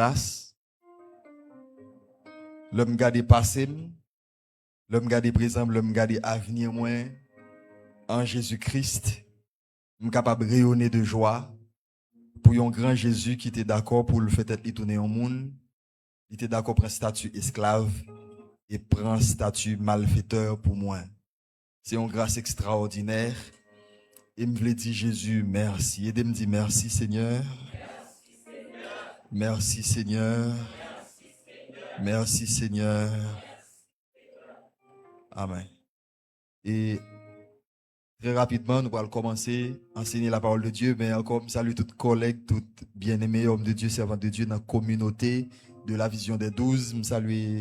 grâce. L'homme garde passé, l'homme garde présent, l'homme garde avenir moins en Jésus-Christ. Je suis capable de rayonner de joie pour un grand Jésus qui était d'accord pour le fait être tourner au monde. Il était d'accord pour un statut esclave et prend un statut malfaiteur pour moi. C'est une grâce extraordinaire. Et me voulait dire Jésus, merci. Et de me dire merci Seigneur. Merci Seigneur. Merci Seigneur. Amen. Et très rapidement, nous allons commencer à enseigner la parole de Dieu, mais encore, je salue toutes collègues, toutes bien-aimés, hommes de Dieu, servants de Dieu dans la communauté de la vision des 12. Je salue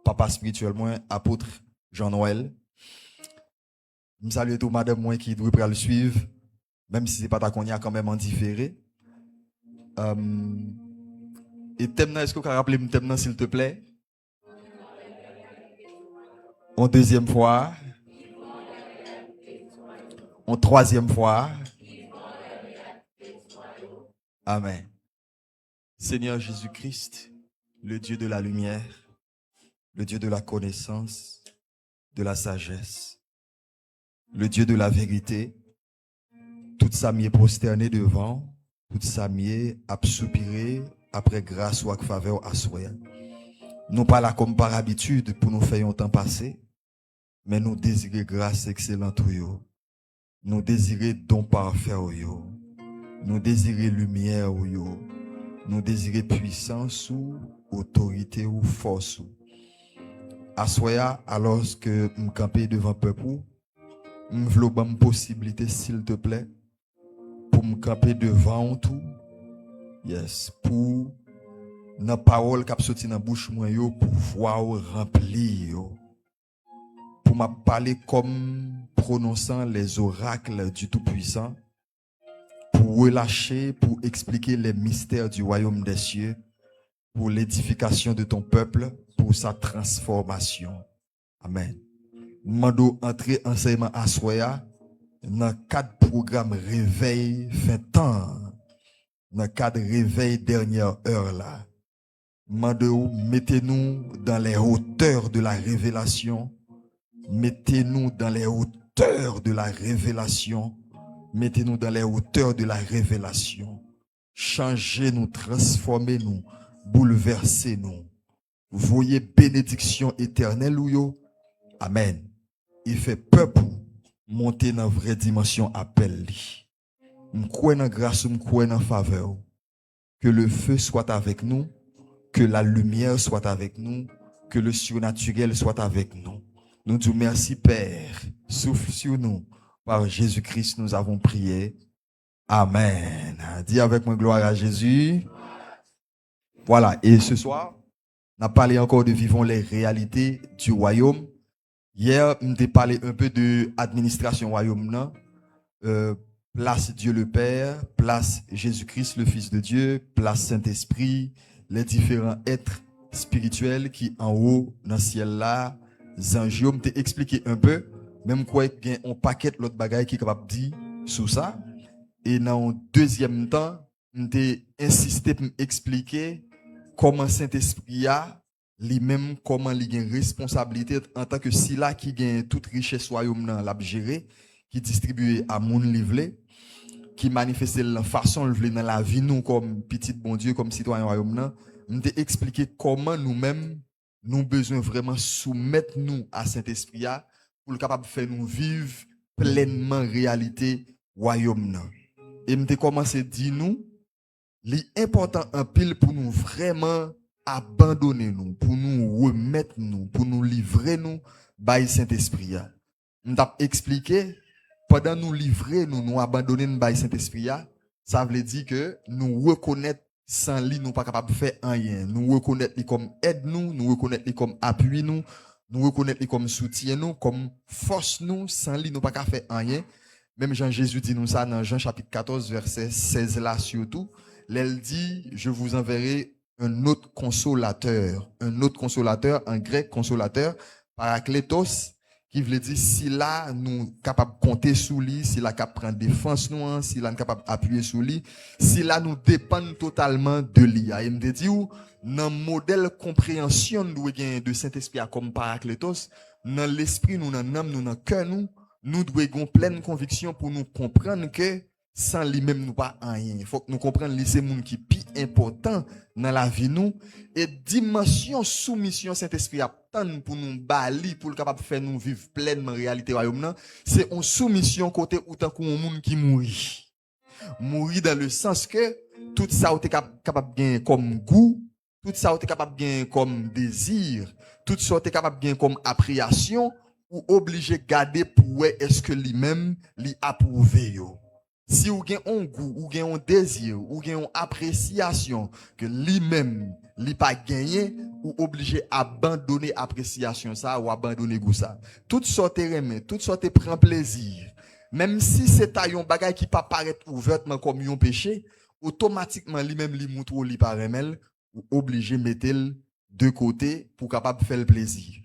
papa spirituellement, apôtre Jean-Noël. Je salue tout madame moi qui doit le suivre, même si ce n'est pas ta qu'on y a quand même en différé. Et thème, est-ce que vous pouvez rappeler le thème, s'il te plaît? En deuxième fois. En troisième fois. Amen. Seigneur Jésus-Christ, le Dieu de la lumière, le Dieu de la connaissance, de la sagesse, le Dieu de la vérité, toute sa mienne prosternée devant, toute sa mienne a soupiré après grâce ou faveur à soi. Nous pas là comme par habitude pour nous faire un temps passé, mais nous désirons grâce excellente ou yo. Nous désirons don parfait ou yo. Nous désirons lumière ou yo. Nous désirons puissance ou autorité ou force ou. Assoya alors que nous camper devant peuple, nous voulons une possibilité s'il te plaît pour me camper devant tout. Yes, pour nos paroles qui sorti dans bouche moi yo pour voir remplir yo. Pour m'a parler comme prononçant les oracles du Tout-Puissant, pour relâcher, pour expliquer les mystères du royaume des cieux, pour l'édification de ton peuple, pour sa transformation. Amen. Mando entrer enseignement à Soya dans cadre programme réveil fin temps, dans cadre réveil dernière heure là. Mando mettez-nous dans les hauteurs de la révélation. Mettez-nous dans les hauteurs de la révélation. Mettez-nous dans les hauteurs de la révélation. Changez-nous, transformez-nous, bouleversez-nous. Voyez bénédiction éternelle ou yo. Amen. Il fait peur pour monter dans la vraie dimension appel li. M'koué dans grâce, m'koué dans faveur. Que le feu soit avec nous, que la lumière soit avec nous, que le surnaturel soit avec nous. Nous disons merci Père. Souffle sur nous. Par Jésus-Christ, nous avons prié. Amen. Dis avec moi gloire à Jésus. Voilà. Et ce soir, on a parlé encore de vivons les réalités du royaume. Hier, on a parlé un peu de administration royaume. Place Dieu le Père, place Jésus-Christ le Fils de Dieu, place Saint-Esprit, les différents êtres spirituels qui en haut dans le ciel là. Zangio m'te expliqué un peu, même quoi il y a un paquet l'autre bagaille qui est capable de dire sur ça. Et dans le deuxième temps, m'te insisté pour m'expliquer comment Saint-Esprit a lui-même comment il a une responsabilité en tant que si là qui gagne toute richesse royaume dans l'a gérer, qui distribue à moun livre, qui manifeste la façon le dans la vie nous comme petit bon Dieu comme citoyen royaume là, m'te expliqué comment nous-mêmes nous besoin vraiment soumettre nous à Saint-Esprit pour le capable de faire nous vivre pleinement réalité royaume. Et m'te commencé dire nous, l'important en pile pour nous vraiment abandonner nous, pour nous remettre nous, pour nous livrer nous by Saint-Esprit. M't'a expliqué pendant nous livrer nous, nous abandonner nous by Saint-Esprit, ça veut dire que nous reconnaître sans lui, nous pas capable de faire rien. Nous reconnaître lui comme aide nous reconnaître lui comme appui nous reconnaître lui comme soutien nous, comme force nous, sans lui, nous pas capable de faire rien. Même Jean Jésus dit nous ça dans Jean chapitre 14, verset 16 là surtout. Elle dit, je vous enverrai un autre consolateur, en grec consolateur, parakletos, qui veut dire si là nous capable compter sur lui, si là capable prendre défense nous, si là nous capable appuyer sur lui, si là nous dépend totalement de lui. Et me dit ou dans modèle compréhension nous de Saint-Esprit comme Paraclétos, dans l'esprit nous, dans l'âme nous, dans cœur nous devons avoir pleine conviction pour nous comprendre que sans lui-même nous pas rien. Il faut que nous comprenions que c'est monde qui est plus important dans la vie nous et dimension soumission Saint-Esprit a tant pour nous bali pour le capable faire nous vivre pleinement réalité royaume là, c'est une soumission côté ou tant qu'on monde qui mourit. Mourir dans le sens que tout ça ou capable gagner comme goût, tout ça ou capable gagner comme désir, tout ça ou capable gagner comme appréciation ou obligé garder pour est-ce que lui-même lui approuvé yo. Si vous avez un goût, ou avez un désir, ou avez une appréciation que lui-même, lui pas gagné, ou obligé abandonner appréciation ça, ou abandonner goût ça. Toutes sortes de toutes sortes de prend plaisir. Même si c'est un bagage qui pas paraître ouvertement comme un péché, automatiquement lui-même lui montre ou lui pas remel, ou obligé mettre de côté pour capable faire le plaisir.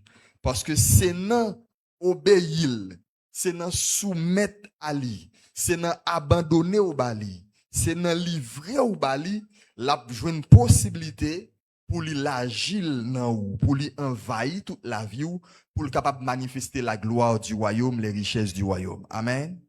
Parce que c'est non obéir, c'est non soumettre à lui. C'est dans abandonner au bali, c'est dans livrer au bali, la jouer une possibilité pour lui l'agir dans ou, pour lui envahir toute la vie ou, pour le capable manifester la gloire du royaume, les richesses du royaume. Amen.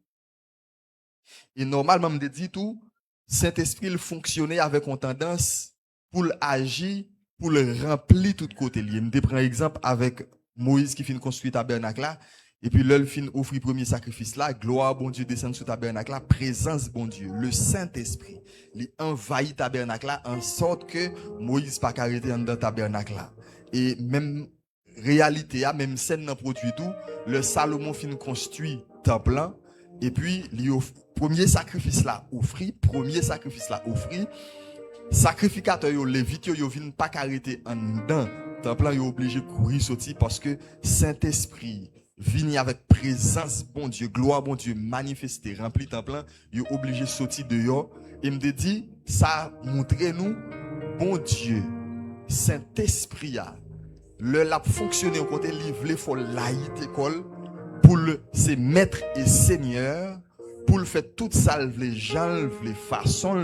Et normalement, me dit tout, Saint-Esprit il fonctionnait avec une tendance pour agir, pour le remplir tout côté. Je prends exemple avec Moïse qui finit construire tabernacle là. Et puis, l'œil fin offrir premier sacrifice là, gloire, bon Dieu, descend sur tabernacle là, présence, bon Dieu, le Saint-Esprit, il envahit tabernacle là, en sorte que Moïse pas arrêté dans tabernacle là. Et même réalité, même scène dans produit tout, le Salomon fin construit temple là, et puis, premier sacrifice là, premier sacrifice là, sacrificateur yo, lévite yo vinn pas arrêté en dedans, temple là, yo obligé courir sortir parce que Saint-Esprit, vini avec présence, bon Dieu, gloire, bon Dieu, manifesté, rempli temple, il est obligé de sortir dehors. Et me dit, ça montre nous, bon Dieu, Saint-Esprit, le l'a fonctionné au côté livre, il faut laït école, pour le, c'est maître et seigneur, pour le faire toute ça, les gens, les façons,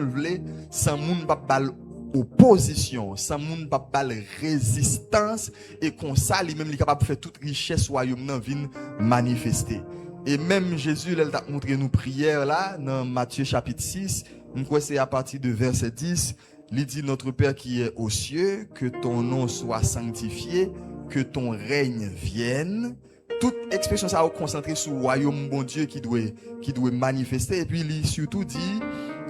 sans moun pas bal opposition, sans moun pas bal résistance, et qu'on ça, lui-même, il est capable de faire toute richesse royaume nan vin manifester. Et même Jésus, il a montré nous prière là, dans Matthieu chapitre 6, c'est à partir de verset 10, il dit notre Père qui est aux cieux, que ton nom soit sanctifié, que ton règne vienne. Toute expression ça va concentrer sur le royaume bon Dieu qui doit manifester. Et puis il surtout dit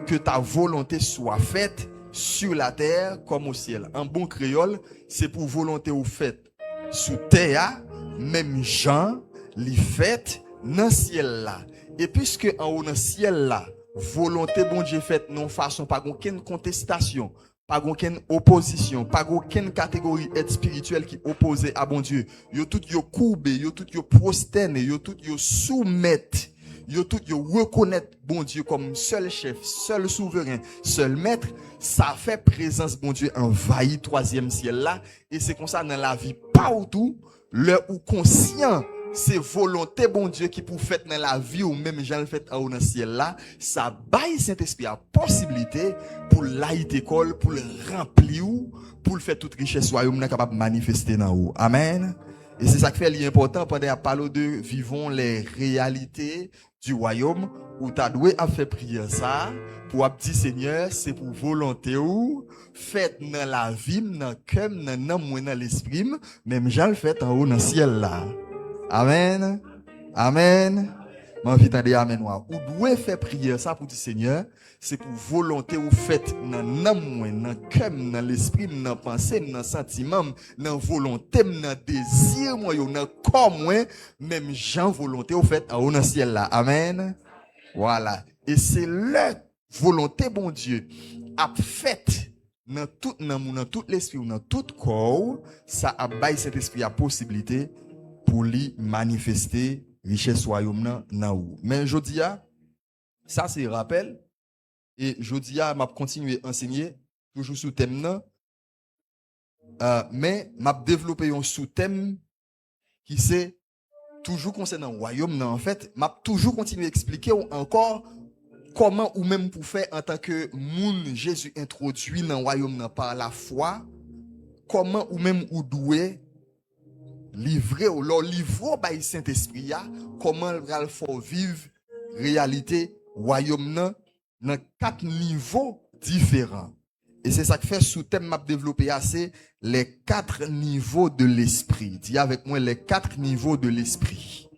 que ta volonté soit faite sur la terre comme au ciel. En bon créole, c'est pour volonté ou faite sous terre, même Jean, li fait dans le ciel là. Et puisque en haut dans le ciel là, volonté bon Dieu faite non façon pas aucune contestation, pas aucune opposition, pas aucune catégorie être spirituelle qui oppose à bon Dieu. Yo tout yo courbé, yo tout yo prosterné, yo tout yo soumettre, yo tout yo reconnaître bon Dieu comme seul chef, seul souverain, seul maître. Ça fait présence bon Dieu envahit troisième ciel là, et c'est comme ça dans la vie partout, le ou conscient c'est volonté bon Dieu qui pour faire dans la vie ou même j'en fait dans le ciel là, ça baille Saint-Esprit à possibilité pour l'aït école, pour le remplir ou pour le faire toute richesse royaume capable de manifester dans ou. Amen. Et c'est ça qui fait l'important pendant à parler de vivons les réalités du royaume où tu as doué à faire prier ça pour dire Seigneur, c'est pour volonté ou fait dans la vie, dans le cœur, dans l'esprit, même j'en le fait en haut dans le ciel là. Amen. Amen. M'envie de dire amen. Ou doit faire prier ça pour dire Seigneur, c'est pour volonté ou fait dans l'âme, dans le cœur, dans l'esprit, dans la pensée, dans le sentiment, dans la volonté, dans le désir, dans le corps, même Jean volonté ou fait en haut dans le ciel là. Amen. Voilà. Et c'est la volonté, bon Dieu, a fait dans tout l'esprit, dans tout corps, ça a baillé cet esprit à possibilité pour lui manifester richesse royaume nan ou. Mais jodia, ça c'est rappel, et jodia m'a continué à enseigner toujours sous thème nan, mais m'a développé un sous-thème qui c'est toujours concernant le royaume, en fait, m'a toujours continué à expliquer encore comment ou même pour faire en tant que moun Jésus introduit dans le royaume par la foi, comment ou même ou doué livrer ou leur livre par le Saint-Esprit, comment il faut vivre réalité royaume dans 4 niveaux différents. Et c'est ça que fait sous thème m'a développé assez les 4 niveaux de l'esprit. Dis avec moi les 4 niveaux de l'esprit.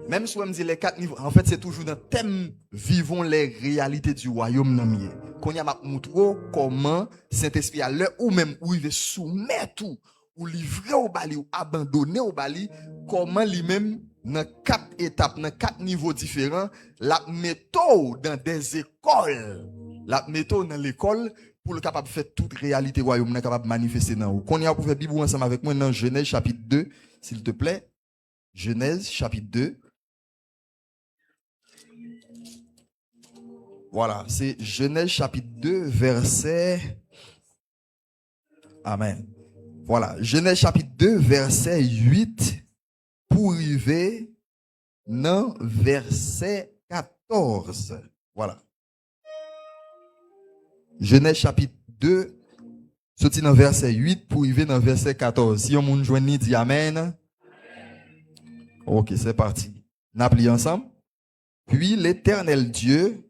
Même si on me dit les 4 niveaux, en fait c'est toujours dans le thème vivons les réalités du royaume nan mieux. Qu'on y a montré comment Saint-Esprit à l'heure ou même où il veut soumettre tout ou livrer au bali ou abandonner au bali, comment lui-même dans 4 étapes, dans 4 niveaux différents, la méthode dans des écoles, la méthode dans l'école pour le capable de faire toute réalité royaume, capable de manifester dans vous. Qu'on y a pour faire Bible ensemble avec moi dans Genèse chapitre 2, s'il te plaît. Genèse chapitre 2. Voilà, c'est Genèse chapitre 2, verset... Amen. Voilà, Genèse chapitre 2, verset 8, pour arriver dans verset 14. Voilà. Genèse chapitre 2, sorti dans verset 8, pour arriver dans verset 14. Si on moun joindre, dit Amen. Ok, c'est parti. N'appli ensemble. Puis l'Éternel Dieu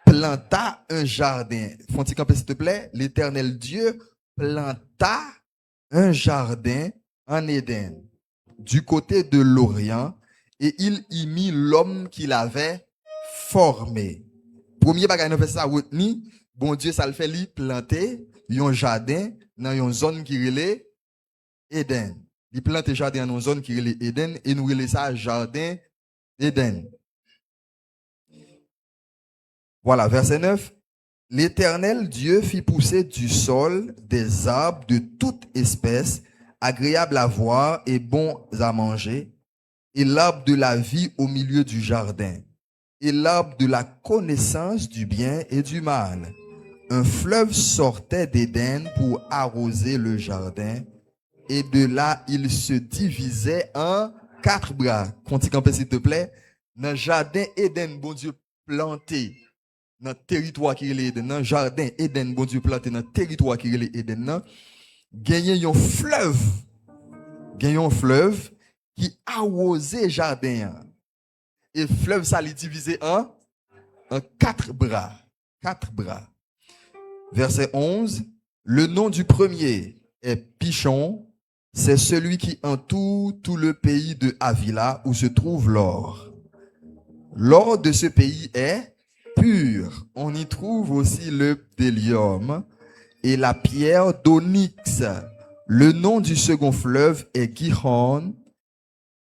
planta un jardin. Font-il camper s'il te plaît? L'Éternel Dieu planta un jardin en Éden, du côté de l'Orient, et il y mit l'homme qu'il avait formé. Premier bagage nous fait ça retenir, bon Dieu ça le fait lui planter un jardin dans une zone qui relait Éden. Il plante un jardin dans une zone qui relait Éden et nous relait ça jardin Éden. Voilà, verset 9. L'Éternel Dieu fit pousser du sol des arbres de toute espèce, agréables à voir et bons à manger, et l'arbre de la vie au milieu du jardin, et l'arbre de la connaissance du bien et du mal. Un fleuve sortait d'Éden pour arroser le jardin, et de là il se divisait en 4 bras. Continue, s'il te plaît. Dans le jardin Éden, bon Dieu planté. Dans le territoire qui est Éden, dans le jardin Éden, bon Dieu planté dans le territoire qui est Éden, gagné un fleuve. Gagné un fleuve qui arrosait le jardin. Et le fleuve, ça l'est divisé en 4 bras. 4 bras. Verset 11. Le nom du premier est Pichon. C'est celui qui entoure tout le pays de Havila où se trouve l'or. L'or de ce pays est pur. On y trouve aussi le bdellium et la pierre d'onyx. Le nom du second fleuve est Gihon.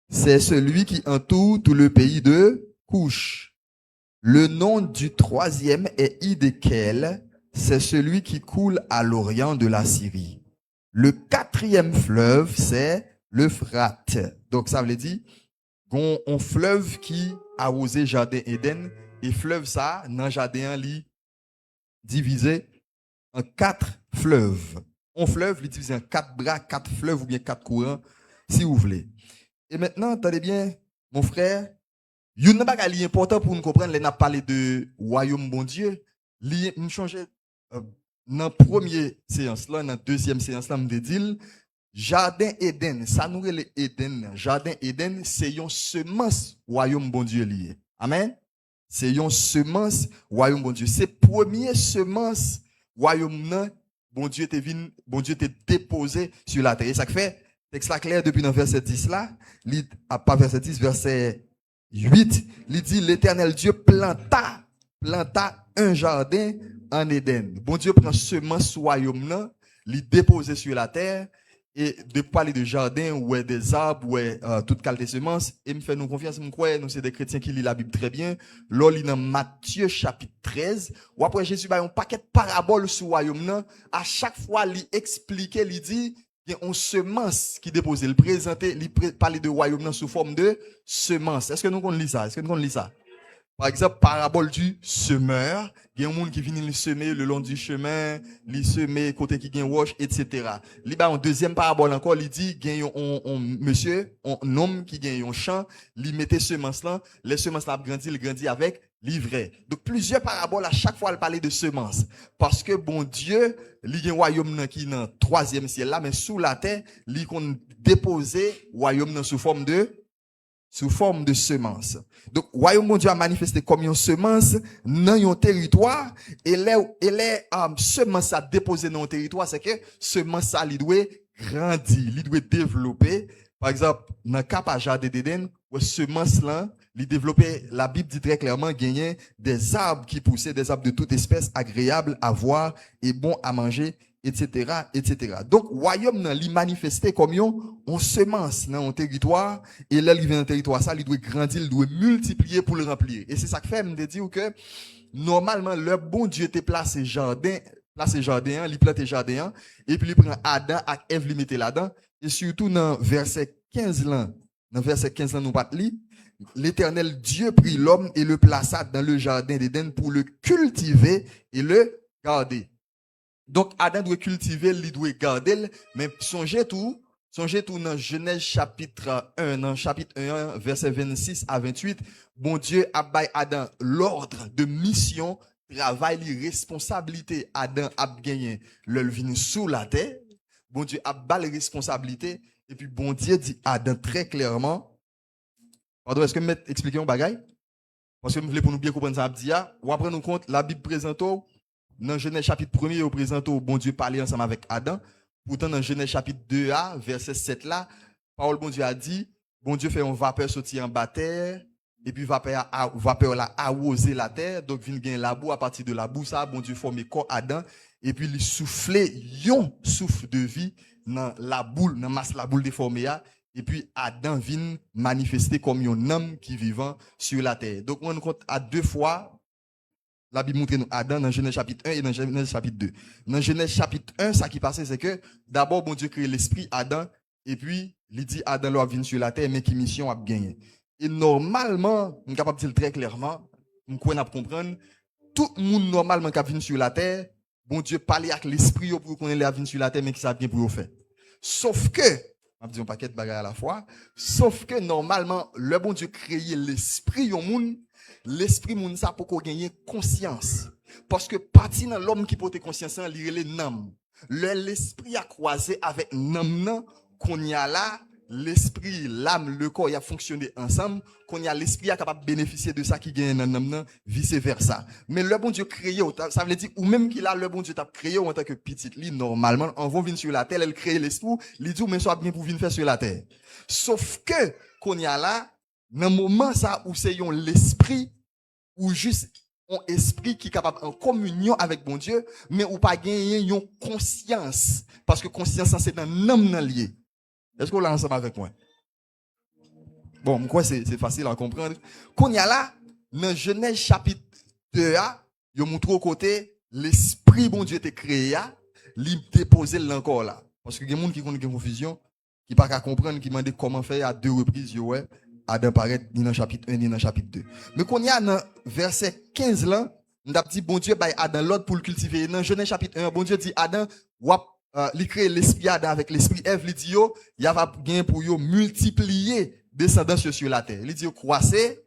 C'est celui qui entoure tout le pays de Couche. Le nom du troisième est Hiddekel. C'est celui qui coule à l'orient de la Syrie. Le 4e fleuve, c'est l'Euphrate. Donc ça veut dire un fleuve qui arrosait jardin Éden. Et fleuve ça, dans jardin li divisé en 4 fleuves. Un fleuve li divisé en 4 bras, 4 fleuves ou bien 4 courants, si vous voulez. Et maintenant, attendez bien, mon frère, il y a un bagage important pour nous comprendre, les n'a parlé de royaume bon Dieu, li nous changer dans la première séance là, dans la deuxième séance là, me dit jardin Éden, ça nous le Éden, jardin Éden, c'est une semence royaume bon Dieu lié. Amen. C'est une semence royaume bon Dieu. C'est première semence royaume bon Dieu t'est déposé sur la terre. Et ça fait texte là clair depuis dans verset 10 là, pas verset 10, verset 8, il dit l'Éternel Dieu planta un jardin en Éden. Bon Dieu prend semence royaume là, il déposé sur la terre. Et de parler de jardin, ou des arbres, ou toute qualité de semences, et me fait nous confiance, nous croyons, nous c'est des chrétiens qui lisent la Bible très bien. Là, il dans Matthieu chapitre 13, ou après Jésus, un paquet de paraboles sur le royaume, à chaque fois, il expliquait, il dit, il y a une semence qui dépose, il présentait, il parlait de royaume sous forme de semence. Est-ce que nous connaissons ça? Est-ce que nous connaissons ça? Par exemple, parabole du semeur. Il y a un monde qui vient le semer le long du chemin, il semer côté qui gagne wash, etc. Il y a une deuxième parabole encore, il dit, il y a un monsieur, un homme qui gagne un champ, il mettait semence là, les semences là grandit, il grandit avec l'ivraie. Donc plusieurs paraboles, à chaque fois, elle parlait de semences. Parce que bon Dieu, il y a un royaume qui est dans le troisième ciel là, mais sous la terre, il a déposé royaume sous forme de semence. Donc, royaume de Dieu a manifesté comme une semence dans un territoire, et les semences a déposé dans un territoire, c'est que semence ça, il doit grandir, il doit développer. Par exemple, dans le cas de Jardin d'Éden, où semence là, il développait, la Bible dit très clairement, gagner des arbres qui poussaient, des arbres de toute espèce, agréables à voir et bons à manger, etc., etc. Donc, royaume, il manifesté comme on semence dans un territoire, et là, il vient dans un territoire, ça, il doit grandir, il doit multiplier pour le remplir. Et c'est ça que fait, me dire que, normalement, le bon Dieu te placé jardin, il plante jardin, et puis il prend Adam et Ève, il mette là-dedans, et surtout dans verset 15 là, nous pas lire, l'Éternel Dieu prit l'homme et le plaça dans le jardin d'Éden pour le cultiver et le garder. Donc, Adam doit cultiver, il doit garder, mais songez tout dans Genèse chapitre 1, verset 26 à 28, bon Dieu a baillé Adam l'ordre de mission, travail, responsabilité. Adam a gagné le vin sous la terre, bon Dieu a baillé responsabilité, et puis bon Dieu dit Adam très clairement, pardon, est-ce que je vais expliquer un bagage? Parce que je voulais pour nous bien comprendre ça, ou après nous compte, la Bible présente dans Genèse chapitre 1er, au présent, bon Dieu parlait ensemble avec Adam. Pourtant, dans Genèse chapitre 2a, verset 7 là, parole bon Dieu a dit, bon Dieu fait une vapeur sortir en bas terre, et puis vapeur là arroser la terre, donc vient gagner la boue, à partir de la boue, ça, bon Dieu formé corps Adam, et puis il soufflait yon souffle de vie dans la boule, dans masse la boule déformée, et puis Adam vient manifester comme un homme qui vivant sur la terre. Donc, on compte à deux fois, la Bible montre nous Adam dans Genèse chapitre 1 et dans Genèse chapitre 2. Dans Genèse chapitre 1, ça qui passait, c'est que d'abord, bon Dieu crée l'esprit Adam, et puis, il dit Adam doit venir sur la terre, mais qui mission a gagné. Et normalement, on est capable de dire très clairement, on peut comprendre, tout le monde normalement qui vient sur la terre, bon Dieu parle avec l'esprit pour qu'on ait venir sur la terre, mais qui ça bien pour faire. Sauf que, on va dire un paquet de bagages à la fois, sauf que normalement, le bon Dieu crée l'esprit au monde, l'esprit moun ça pour qu'on gagne conscience. Parce que parti dans l'homme qui porte conscience, il est l'âme. L'esprit a croisé avec l'âme, qu'on y a là, l'esprit, l'âme, le corps, il a fonctionné ensemble, qu'on y a l'esprit a capable de bénéficier de ça qui gagne dans l'âme, vice versa. Mais le bon Dieu créé, ça veut dire, ou même qu'il a le bon Dieu t'a créé en tant que petite lit, normalement, on va venir sur la terre, elle crée l'esprit, il dit, mais soit bien pour venir faire sur la terre. Sauf que, qu'on y a là, dans le moment ça où c'est l'esprit, ou juste un esprit qui est capable en communion avec bon Dieu, mais ou pas gagner une conscience. Parce que conscience, c'est dans l'âme lié. Est-ce que vous l'avez ensemble avec moi? Bon, quoi, c'est facile à comprendre. Qu'on y a là, dans Genèse chapitre 2a, il montre au côté, l'esprit bon Dieu te créé, il déposé l'encore là. Parce que il y a des gens qui ont une confusion, qui pas qu'à comprendre, qui demandent comment faire à deux reprises, ouais. Adam paraît ni dans le chapitre 1 ni dans le chapitre 2. Mais qu'on y a dans verset 15 là, on a dit bon Dieu bail Adam l'autre pour le cultiver. Dans Genèse chapitre 1, bon Dieu dit Adam, il crée l'esprit Adam avec l'esprit Ève, il dit yo, il va gagner pour yo multiplier descendants sur la terre. Il dit croissez.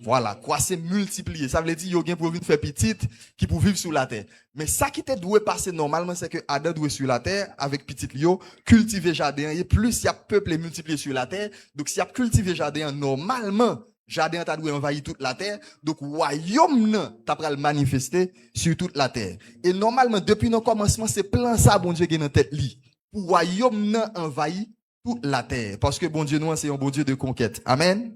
Voilà, croissez, multiplier. Ça veut dire yo gain pour venir faire petite qui pour vivre sur la terre. Mais ça qui te doit passer normalement, c'est que Adam doit sur la terre avec petite yo, cultiver jardin et plus il y a peuple et multiplier sur la terre. Donc s'il y a cultiver jardin normalement, jardin t'a doit envahir toute la terre. Donc royaume t'a pral manifester sur toute la terre. Et normalement depuis le commencement, c'est plein ça bon Dieu gagne dans tête li. Pour royaume envahir toute la terre parce que bon Dieu nous c'est un bon Dieu de conquête. Amen.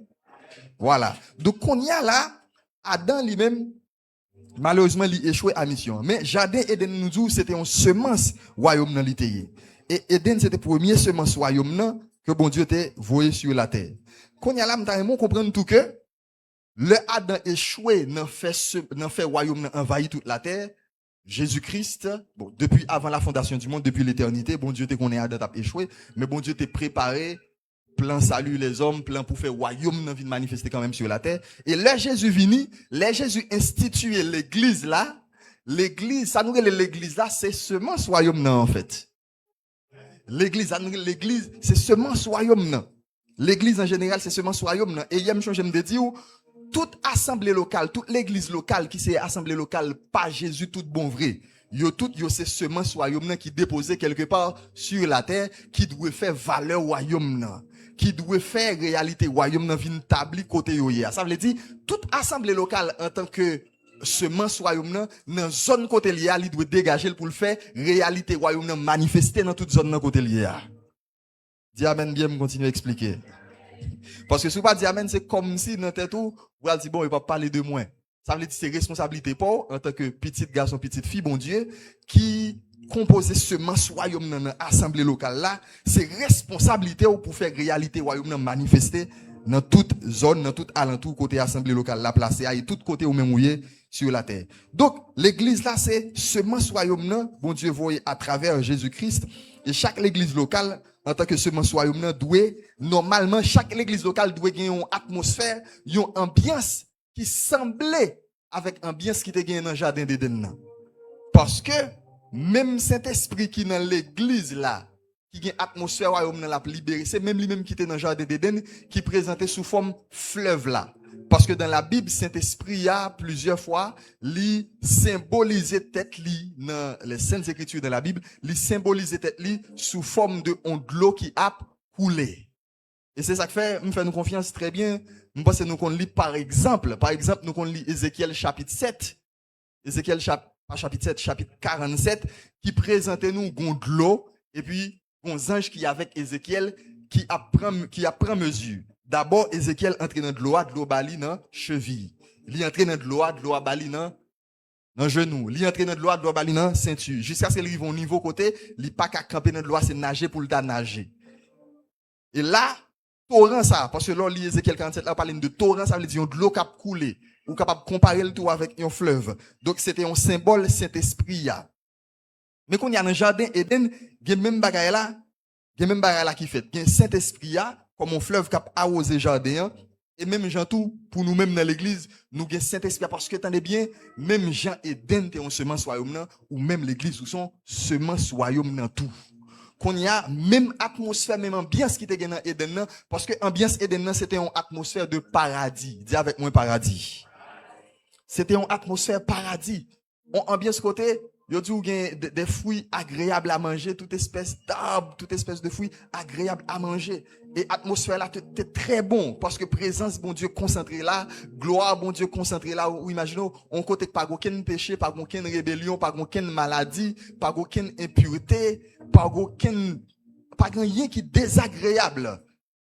Voilà. Donc, qu'on y a là, Adam lui-même, malheureusement, il échoué à mission. Mais Jardin Eden nous dit c'était une semence royaume dans l'ité. Et Eden, c'était la première semence royaume que bon Dieu t'a voué sur la terre. Qu'on y a là, nous comprenons tout que le Adam échoué n'a fait royaume envahi toute la terre. Jésus-Christ, bon, depuis avant la fondation du monde, depuis l'éternité, bon Dieu t'a qu'on est Adam t'a échoué, mais bon Dieu t'a préparé plan salut les hommes, plan pour faire royaume dans vie manifester quand même sur la terre. Et là Jésus vini, là Jésus institué l'église là, l'église, ça nous l'église là, c'est semence royaume là en fait. L'église, c'est semence royaume là. L'église en général, c'est semence royaume là. Et il y a une chose j'aime dire, toute assemblée locale, toute l'église locale qui c'est assemblée locale, pas Jésus tout bon vrai. Yo tout yo c'est semence royaume qui déposé quelque part sur la terre qui doit faire valeur royaume qui doit faire réalité royaume nan vinn tabli côté yo ya. Ça veut dire toute assemblée locale en tant que semence royaume dans zone côté lié li doit dégager pour le faire réalité royaume manifester dans toute zone nan côté lié. Dis amen bien me continuer à expliquer. Parce que si vous pas dire amen c'est comme si dans tête tout vous allez dire bon il va pas parler de moi. Ça veut dire c'est responsabilité pour en tant que petit garçon, petite fille, bon Dieu, qui compose semence royaume dans l'assemblée locale là, c'est responsabilité pour faire réalité royaume manifester dans toute zone, dans tout alentour côté assemblée locale là placée et tout côté ou même mouillé sur la terre. Donc l'église là c'est semence royaume bon Dieu voyé à travers Jésus-Christ et chaque église locale en tant que semence royaume doit normalement chaque église locale doit gagner une atmosphère, une ambiance qui semblait avec ambiance qui était gagné dans le jardin d'Éden. Parce que même Saint-Esprit qui est dans l'église là, qui a une atmosphère royaume dans la libéré, c'est même lui-même qui était dans le jardin d'Éden qui présentait sous forme fleuve là. Parce que dans la Bible, Saint-Esprit a plusieurs fois, lui symbolisait tête li dans les Saintes Écritures de la Bible, lui symbolisait tête li sous forme de onde de l'eau qui a coulé. Et c'est ça que fait, nous fait nous confiance très bien. Nous pensons nous qu'on lit par exemple, nous qu'on lit Ézéchiel chapitre 7. Ézéchiel chapitre 7, chapitre 47, qui présentait nous gon de l'eau, et puis, gon ange qui est avec Ézéchiel, qui apprend mesure. D'abord, Ézéchiel entre dans de l'eau bali dans cheville. Il entre dans de l'eau bali dans genou. Il entre dans de l'eau bali dans ceinture. Jusqu'à ce qu'il arrive au niveau côté, il pas qu'à camper dans de l'eau, c'est nager pour le nager. Et là, torrent ça, parce que là, Ézéchiel 47, là, parle de torrent, ça veut dire de l'eau qui a coulé, ou capable de comparer le tout avec un fleuve. Donc, c'était un symbole Saint-Esprit. Mais quand il y a un jardin Éden, il y a même bagaille là qui fait. Il y a un Saint-Esprit, comme un fleuve qui a arrosé le jardin, et même Jean tout, pour nous-mêmes dans l'église, nous avons Saint-Esprit, parce que, attendez bien, même Jean Éden, c'est un semence royaume, ou même l'église, où sont semence royaume dans tout. Qu'on y a même atmosphère, même ambiance qui était dans Eden, parce que ambiance Eden, c'était une atmosphère de paradis. Dis avec moi paradis. C'était une atmosphère paradis. On ambiance côté, il y a des fruits agréables à manger, toute espèce d'arbre, toute espèce de fruits agréables à manger. Et atmosphère là, c'était très bon, parce que présence, bon Dieu, concentré là, gloire, bon Dieu, concentré là, où imaginons, on côté pas aucun péché, pas aucune rébellion, pas aucune maladie, pas aucune impureté, pas rien qui est désagréable.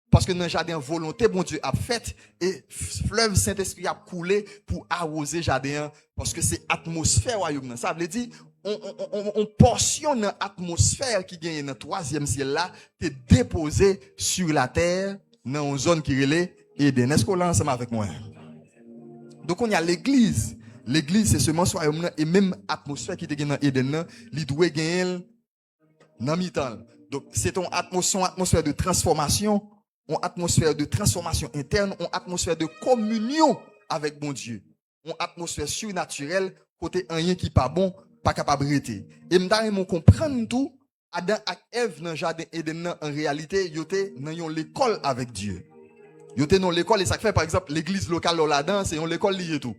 Parce que dans le jardin volonté, bon Dieu a fait, et fleuve Saint-Esprit a coulé pour arroser le jardin, parce que c'est atmosphère royaume. Ça veut dire, on portionne l'atmosphère qui gagne dans le troisième ciel là, t'es déposé sur la terre, dans une zone qui est Éden. Est-ce qu'on l'a ensemble avec moi? Donc, on y a l'église. L'église, c'est seulement royaume et même atmosphère qui est dans Éden, il doit gagner dans mi-temps. Donc, c'est une atmosphère de transformation, une atmosphère de transformation interne, une atmosphère de communion avec bon Dieu, une atmosphère surnaturelle, côté rien qui pas bon, pas capable d'arrêter. Et m'dare comprendre tout, Adam et Ève dans le jardin Éden, en réalité, ils étaient dans l'école avec Dieu. Ils étaient dans l'école, et ça fait par exemple l'église locale là-dedans, c'est l'école liée tout.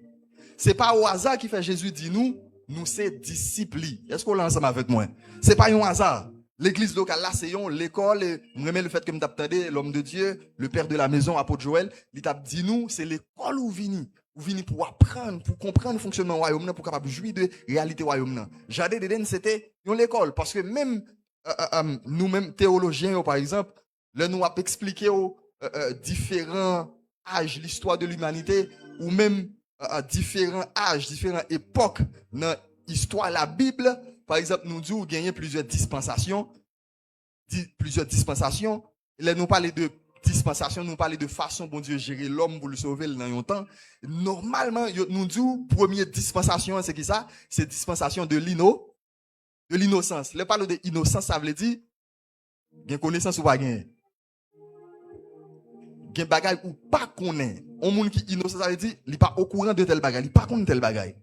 C'est pas au hasard qui fait Jésus dit nous c'est disciples. Est-ce qu'on l'a ensemble avec moi? C'est pas un hasard. L'église locale là, c'est l'école, et remets le fait que m't'attendez, l'homme de Dieu, le père de la maison, apôtre Joël, il t'a dit c'est l'école où vini pour apprendre, pour comprendre le fonctionnement du royaume, pour capable jouir de réalité royaume. Jardin d'Éden, c'était l'école, parce que même nous-mêmes théologiens, par exemple, là nous avons expliqué différents âges, l'histoire de l'humanité, ou même différents âges, différentes époques dans l'histoire de la Bible. Par exemple, nous disons gagner plusieurs dispensations. Là, nous parlons de dispensation, nous parlons de façon bon Dieu gérer l'homme pour le sauver dans un temps. Normalement, nous disons première dispensation, c'est qui ça? C'est dispensation de l'innocence. Le parle de innocence, ça veut dire gain connaissance ou pas gain. gen bagay ou pas connaît. On monde qui innocent, ça veut dire, il pas au courant de tel bagay, il pas connaît tel bagay.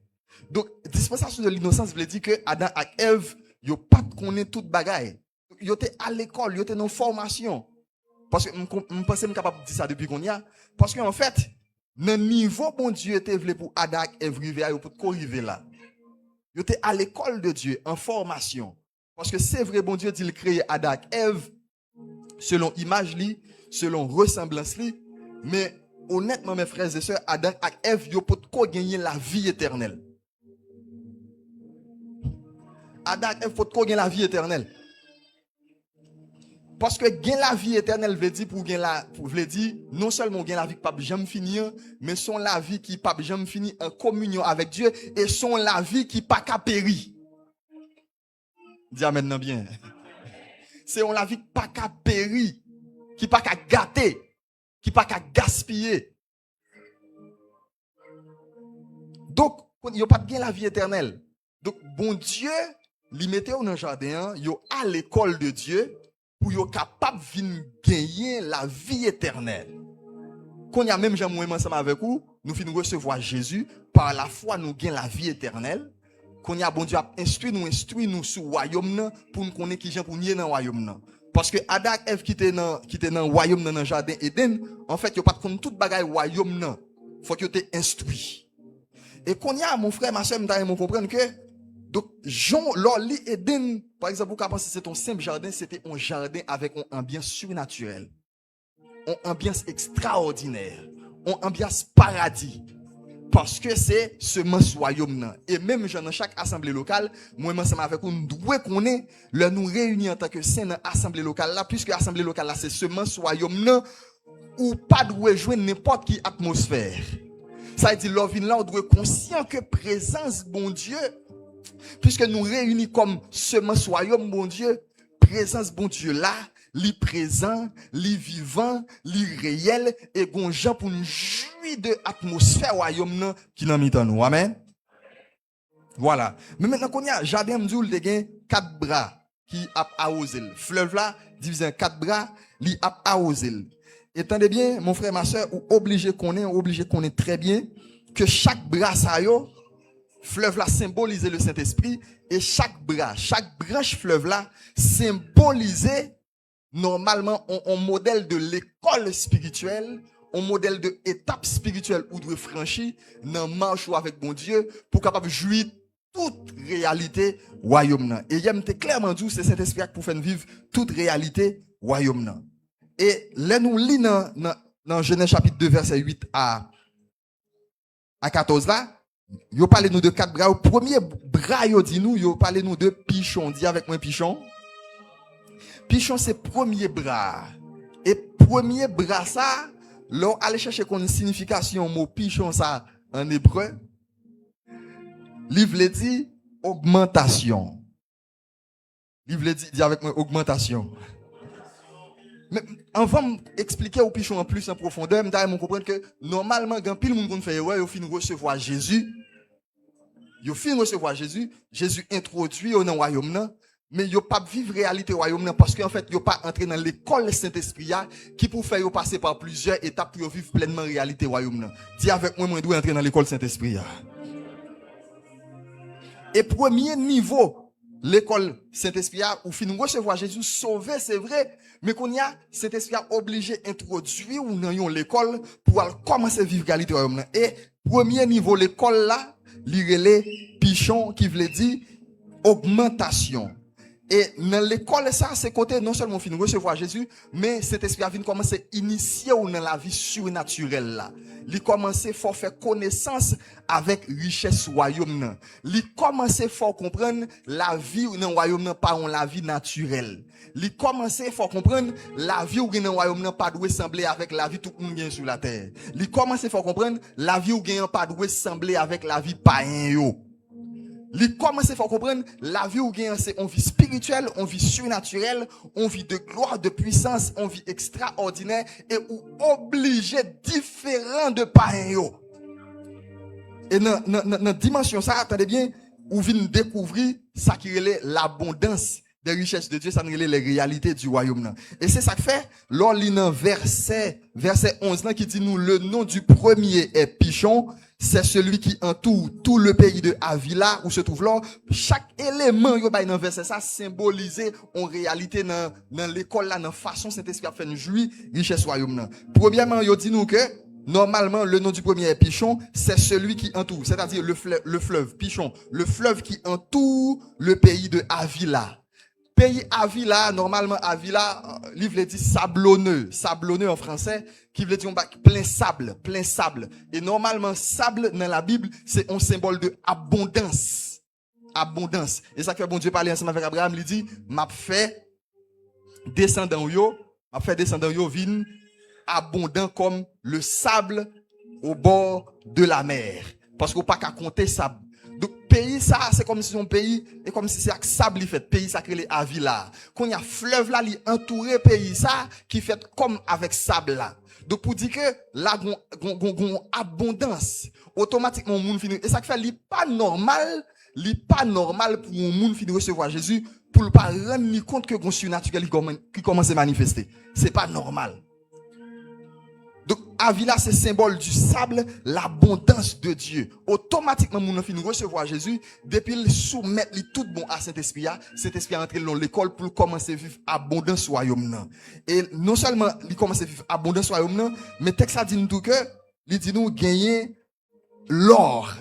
Donc, dispensation de l'innocence veut dire que Adam et Ève, yo pas connaît toute bagay. Yo étaient à l'école, yo étaient dans formation. Parce que je pense que capable de dire ça depuis qu'on y a. Parce qu'en fait, dans le niveau bon Dieu était voulu pour Adam et Ève pour arriver là. Yo étaient à l'école de Dieu, en formation. Parce que c'est vrai, bon Dieu dit qu'il crée Adam et Ève selon image li, selon ressemblance li, mais honnêtement mes frères et sœurs, Adam et Ève yo peut gagner la vie éternelle. Adam et Ève peut gagner la vie éternelle. Parce que gagner la vie éternelle veut dire pour veut dire non seulement gagner la vie qui pas jamais finir, mais son la vie qui pas jamais finir en communion avec Dieu et son la vie qui pas qu'à périr. Dis maintenant bien. C'est on la vie qui pas qu'à périr, qui pas qu'à gâter, qui pas qu'à gaspiller. Donc, il n'y a pas de la vie éternelle. Donc, bon Dieu, il mettait dans le jardin, il à l'école de Dieu pour être capable de gagner la vie éternelle. Quand il y a même jamais ensemble avec vous, nous finissons recevoir Jésus, par la foi nous gagnons la vie éternelle. Quand il y a bon Dieu a instruit nous sur le royaume pour nous connaître qui gens pour nier dans le royaume. Parce que Adam et Ève qui étaient dans le royaume dans le jardin Éden, en fait, ils pas de toute bagaille royaume. Il faut qu'ils soient instruits. Et quand il y a mon frère, ma soeur, vous comprendre que donc Jean l'Oli Éden, par exemple, vous pensez que c'est un simple jardin, c'était un jardin avec une ambiance surnaturelle, une ambiance extraordinaire, une ambiance paradis. Parce que c'est semence royaume. Et même dans chaque assemblée locale, moi, ensemble avec vous, nous devons connaître, nous réunir en tant que saint dans l'assemblée locale là, puisque l'assemblée locale là, c'est semence royaume, ou pas de jouer n'importe quelle atmosphère. Ça veut dire, là, on doit être conscient que présence, bon Dieu, puisque nous réunis comme semence royaume, bon Dieu, présence, bon Dieu là, li présent, li vivant, li réel, et gon gens pour nous jouir de l'atmosphère royaume qui n'a mis en nous. Amen. Voilà. Mais maintenant qu'on y a, jardin m'dou le gen 4 bras qui a arrosé. Fleuve là, divisé en 4 bras, li a arrosé. Et tendez bien, mon frère, ma soeur, ou obligé qu'on est très bien que chaque bras ça yo, fleuve là symbolise le Saint-Esprit, et chaque bras, chaque branche fleuve là symbolisait normalement un modèle de l'école spirituelle, un modèle de étape spirituelle où doit franchir dans marche avec bon Dieu pour capable jouir toute réalité royaume. Et il y a clairement dit c'est Saint-Esprit pour faire vivre toute réalité royaume. Et là nous lisons dans Genèse chapitre 2 verset 8 à 14 là, yo parlez nous de 4 bras. Au premier bras yo dit nous, yo parlez nous de pichon. Dis avec moi pichon. Pichon c'est premier bras. Et premier bras ça, l'on allait chercher une signification mot pichon ça en hébreu. Livre dit augmentation. Livre dit avec moi augmentation. Mais avant d'expliquer au pichon en plus en profondeur, je comprendre que normalement quand pile monde qu'on fait ouais, yo fin recevoir Jésus. Yo fin recevoir Jésus, Jésus introduit au royaume là. Mais yo pas vivre réalité royaume parce qu'en fait yo pas entrer dans l'école Saint-Esprit qui pour faire yo passer par plusieurs étapes pour vivre pleinement réalité royaume. Dis avec moi dois entrer dans l'école Saint-Esprit. Et premier niveau l'école Saint-Esprit ou fin recevoir Jésus sauvé c'est vrai mais qu'on y a Saint-Esprit obligé introduire ou dans l'école pour commencer à vivre réalité royaume. Et premier niveau l'école là li pichon qui veut dire augmentation. Et dans l'école, ça, c'est côté, non seulement fin recevoir Jésus, mais cet esprit a vient commencer à initier ou dans la vie surnaturelle là. Il commence à faire connaissance avec richesse royaume. Il commence à faire comprendre la vie ou dans le royaume pas la vie naturelle. Il commence à faire comprendre la vie ou dans le royaume pas doit sembler avec la vie tout le monde sur la terre. Il commence à faire comprendre la vie ou pas doit sembler avec la vie païen yo. Il commence à faire comprendre la vie ou gain c'est une vie spirituelle, une vie surnaturelle, une vie de gloire, de puissance, une vie extraordinaire et ou obligé différent de païen. Et dans dimension ça, attendez bien, ou vient découvrir ça qui est l'abondance des richesses de Dieu, ça nous les réalités du royaume. Et c'est ça que fait, lors d'un verset 11 là, qui dit nous, le nom du premier est Pichon, c'est celui qui entoure tout le pays de Avila, où se trouve là. Chaque élément, dans verset ça, symbolisé en réalité dans l'école là, dans façon Saint-Esprit a fait une jouir, richesse royaume. Premièrement, il dit nous que, normalement, le nom du premier est Pichon, c'est celui qui entoure, c'est-à-dire le fleuve Pichon, le fleuve qui entoure le pays de Avila. Pays Avila, normalement Avila, livre dit sablonneux en français, qui veut dire plein sable. Et normalement sable dans la Bible, c'est un symbole de abondance. Et ça que bon Dieu parlait ensemble avec Abraham, il dit, m'a fait descendant yo vin abondant comme le sable au bord de la mer. Parce qu'on pas qu'à compter sable. Donc, pays, ça, c'est comme si son pays, et comme si c'est avec sable, il fait, pays, ça crée les Avila. Quand il y a fleuve là, il entouré pays, ça, qui fait comme avec sable là. Donc, pour dire que, là, gon abondance, automatiquement, moun finit, et ça fait, li pas normal pour un moun finir recevoir Jésus, pour ne pas rendre compte que gon surnaturel qui commence à manifester. C'est pas normal. Donc, Avila, c'est symbole du sable, l'abondance de Dieu. Automatiquement, nous finissons recevoir Jésus, depuis le soumettre tout bon à Saint-Esprit, Saint-Esprit a entré dans l'école pour commencer à vivre abondance royaume. Et non seulement, il commence à vivre abondance royaume, mais texte a dit nous tout que, il dit nous gagner l'or.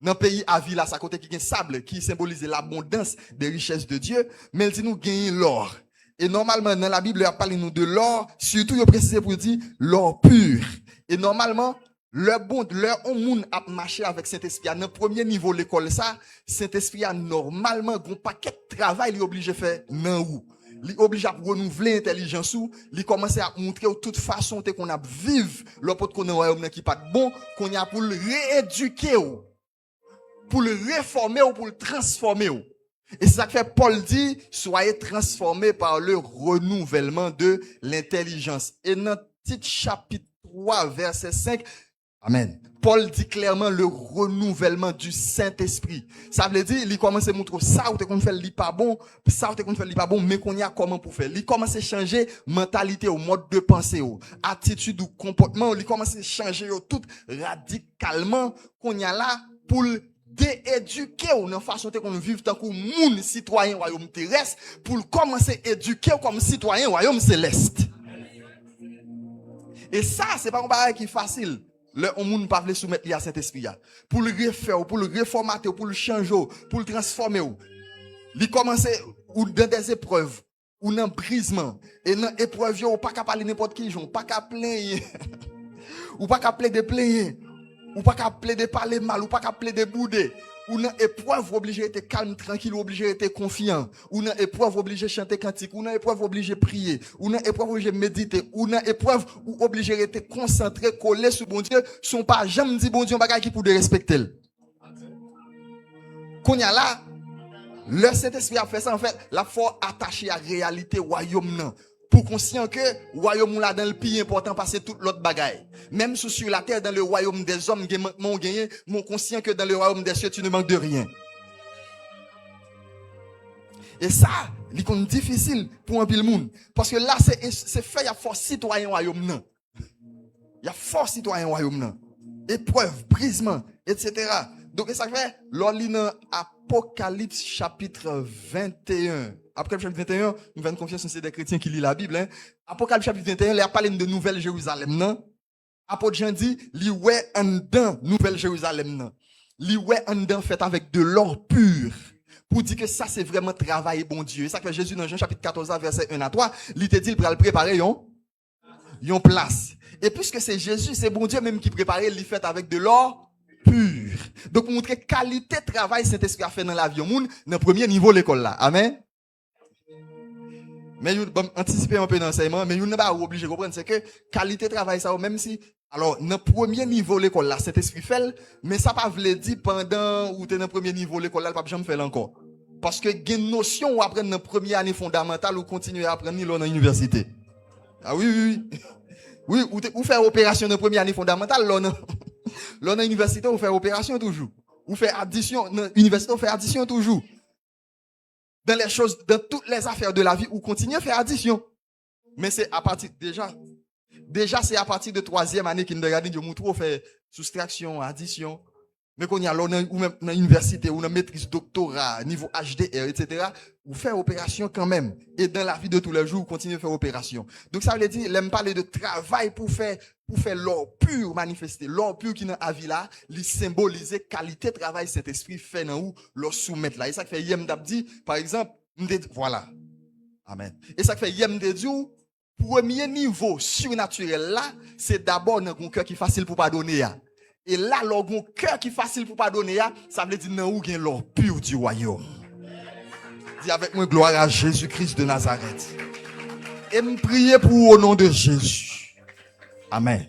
Dans le pays Avila, ça côté qui gagne sable, qui symbolise l'abondance des richesses de Dieu, mais il dit nous gagner l'or. Et normalement, dans la Bible, il y a parlé nous de l'or, surtout, il y a précisé pour dire l'or pur. Et normalement, on moun a marché avec Saint-Esprit. Dans le premier niveau de l'école, ça, Saint-Esprit a normalement, un paquet de travail, il est obligé de faire dans où. Il est obligé de renouveler l'intelligence ou, il commence à montrer de toute façon qu'on a vivre, l'opportunité qu'on a un royaume qui pas bon, qu'on a pour le rééduquer ou, pour le réformer ou pour le transformer ou. Et c'est ça que fait Paul dit, soyez transformés par le renouvellement de l'intelligence. Et dans Tite chapitre 3, verset 5, amen. Paul dit clairement le renouvellement du Saint-Esprit. Ça veut dire, il commence à montrer ça, ou t'es qu'on fait li pas bon, ça, ou t'es qu'on fait li pas bon, mais qu'on y a comment pour faire. Il commence à changer mentalité, au mode de pensée, au attitude ou comportement, il commence à changer tout radicalement, qu'on y a là, pour d'éduquer ou dans façon qu'on vive tant que moun citoyen royaume terrestre pour commencer à éduquer comme citoyen royaume céleste. Et ça c'est pas un bagage qui est facile. Le moun pas veut soumettre à Saint-Esprit pour le refaire, pour le reformater, pour le changer, pour le transformer. Il commence ou dans des épreuves ou dans brisement et dans épreuve ou pas capable parler n'importe qui, pas capable plaindre ou pas capable de plaindre. Ou pas qu'à plaider parler mal, ou pas qu'à plaider bouder. Ou dans épreuve obligé d'être calme, tranquille, ou obligé d'être confiant. Ou dans épreuve obligé de chanter cantique, ou dans épreuve obligé de prier, ou dans épreuve obligé de méditer, ou dans épreuve ou obligé d'être concentré, collé sur bon Dieu, sont pas jamais dit bon Dieu bagay qui pour de respecter. Qu'on y a là, le Saint-Esprit a fait ça en fait, la foi attachée à la réalité royaume non. Pour conscient que royaume là dans le plus important passer toute l'autre bagaille. Même sur la terre dans le royaume des hommes mon gagné, mon conscient que dans le royaume des cieux tu ne manques de rien. Et ça, c'est difficile pour un pile monde parce que là c'est fait il y a force citoyen royaume non. Il y a force citoyen royaume non. Épreuve, brisement, etc. Donc ça fait l'on dans Apocalypse chapitre 21. Apocalypse chapitre 21, nous faisons confiance en ces des chrétiens qui lisent la Bible. Hein. Apocalypse chapitre 21, il a parlé de Nouvelle Jérusalem. Non? Apôtre Jean dit, li ouais en dedans Nouvelle Jérusalem. Non? Li ouais en dedans fait avec de l'or pur. Pour dire que ça c'est vraiment travail bon Dieu. Et ça que Jésus dans Jean chapitre 14 verset 1 à 3, il te dit il va le préparer yon place. Et puisque c'est Jésus, c'est bon Dieu même qui prépare, il fait avec de l'or pur. Donc pour montrer qualité de travail Saint-Esprit a fait dans la vie au monde, dans le premier niveau de l'école là. Amen. Mais bon, anticiper un peu d'enseignement, mais nous n'est pas obligé de comprendre, c'est que qualité de travail ça, même si, alors, dans le premier niveau de l'école là, Saint-Esprit fait, mais ça pas veut dire pendant ou t'es dans le premier niveau de l'école là, pas jamais faire encore. Parce que il y a une notion ou apprendre dans la première année fondamentale ou continuer à apprendre dans l'université. Ah oui. Oui, ou faire opération dans la première année fondamentale, là, dans l'université, on fait opération toujours. Ou fait addition, dans l'université, on fait addition toujours. dans les choses, dans toutes les affaires de la vie, ou continuer à faire addition. Mais c'est à partir, déjà c'est à partir de 3e année qu'il nous regarde, nous montre faire soustraction, addition. Mais qu'on y a ou même dans l'université, ou dans maîtrise doctorat, niveau HDR, etc., ou faire opération quand même. Et dans la vie de tous les jours, continuer à faire opération. Donc ça veut dire, l'aime parler de travail pour faire l'or pur manifester. L'or pur qui dans la vie là, lui symboliser qualité de travail cet esprit fait dans où, l'or soumettre là. Et ça fait Yem Dabdi, par exemple, voilà. Amen. Et ça fait Yem Dabdi, premier niveau surnaturel là, c'est d'abord dans un cœur qui est facile pour pardonner. Et là, l'on cœur qui est facile pour pardonner, ça veut dire non, ou gain l'or pur du royaume. Dis avec moi gloire à Jésus-Christ de Nazareth. Et me prier pour au nom de Jésus. Amen.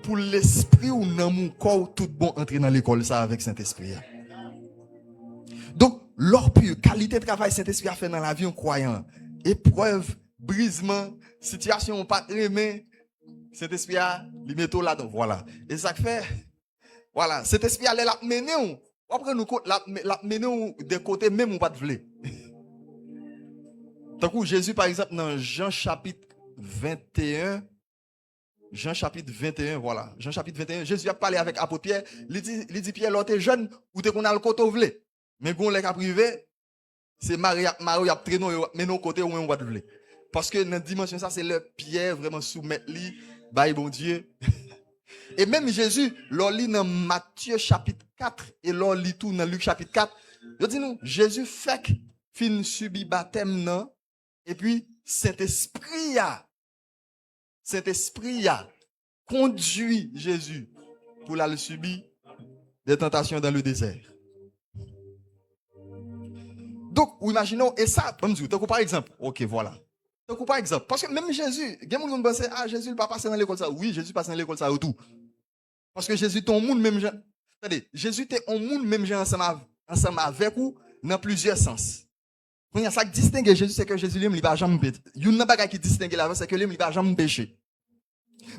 Pour l'esprit ou dans mon corps, tout bon entrer dans l'école ça avec Saint-Esprit. Donc, l'or pur, qualité de travail Saint-Esprit a fait dans la vie en croyant. Épreuve, brisement, situation pas aimée. Cet esprit a li metto là donc voilà et ça fait voilà cet esprit allait la mener après nous la mener des côtés même on pas de vle. Tant que Jésus par exemple dans Jean chapitre 21 voilà Jean chapitre 21 Jésus a parlé avec apôtre Pierre, il dit Pierre l'autre jeune ou te qu'on a le côté vle mais gon les ka privé c'est Marie a traîné mais non côté où on pas de vle parce que dans dimension ça c'est le Pierre vraiment soumettre lui bye bon Dieu. Et même Jésus, l'on lit dans Matthieu chapitre 4 et l'on lit tout dans Luc chapitre 4. Je dis nous, Jésus fait fin subi baptême non et puis Saint-Esprit a conduit Jésus pour la subir des tentations dans le désert. Donc, imaginons et ça, par exemple, OK, voilà. Donc, par exemple, parce que même Jésus, il y a des gens qui pensent, Jésus ne va pas passer dans l'école ça. Oui, Jésus passe dans l'école ça ou tout. Parce que Jésus est un monde même gens. Attendez, Jésus est un monde même gens ensemble avec vous dans plusieurs sens. Quand il y a ça qui distingue Jésus, c'est que Jésus lui, il va jamais pécher. Il y a une bagage qui distingue là, c'est que lui, il va jamais pécher.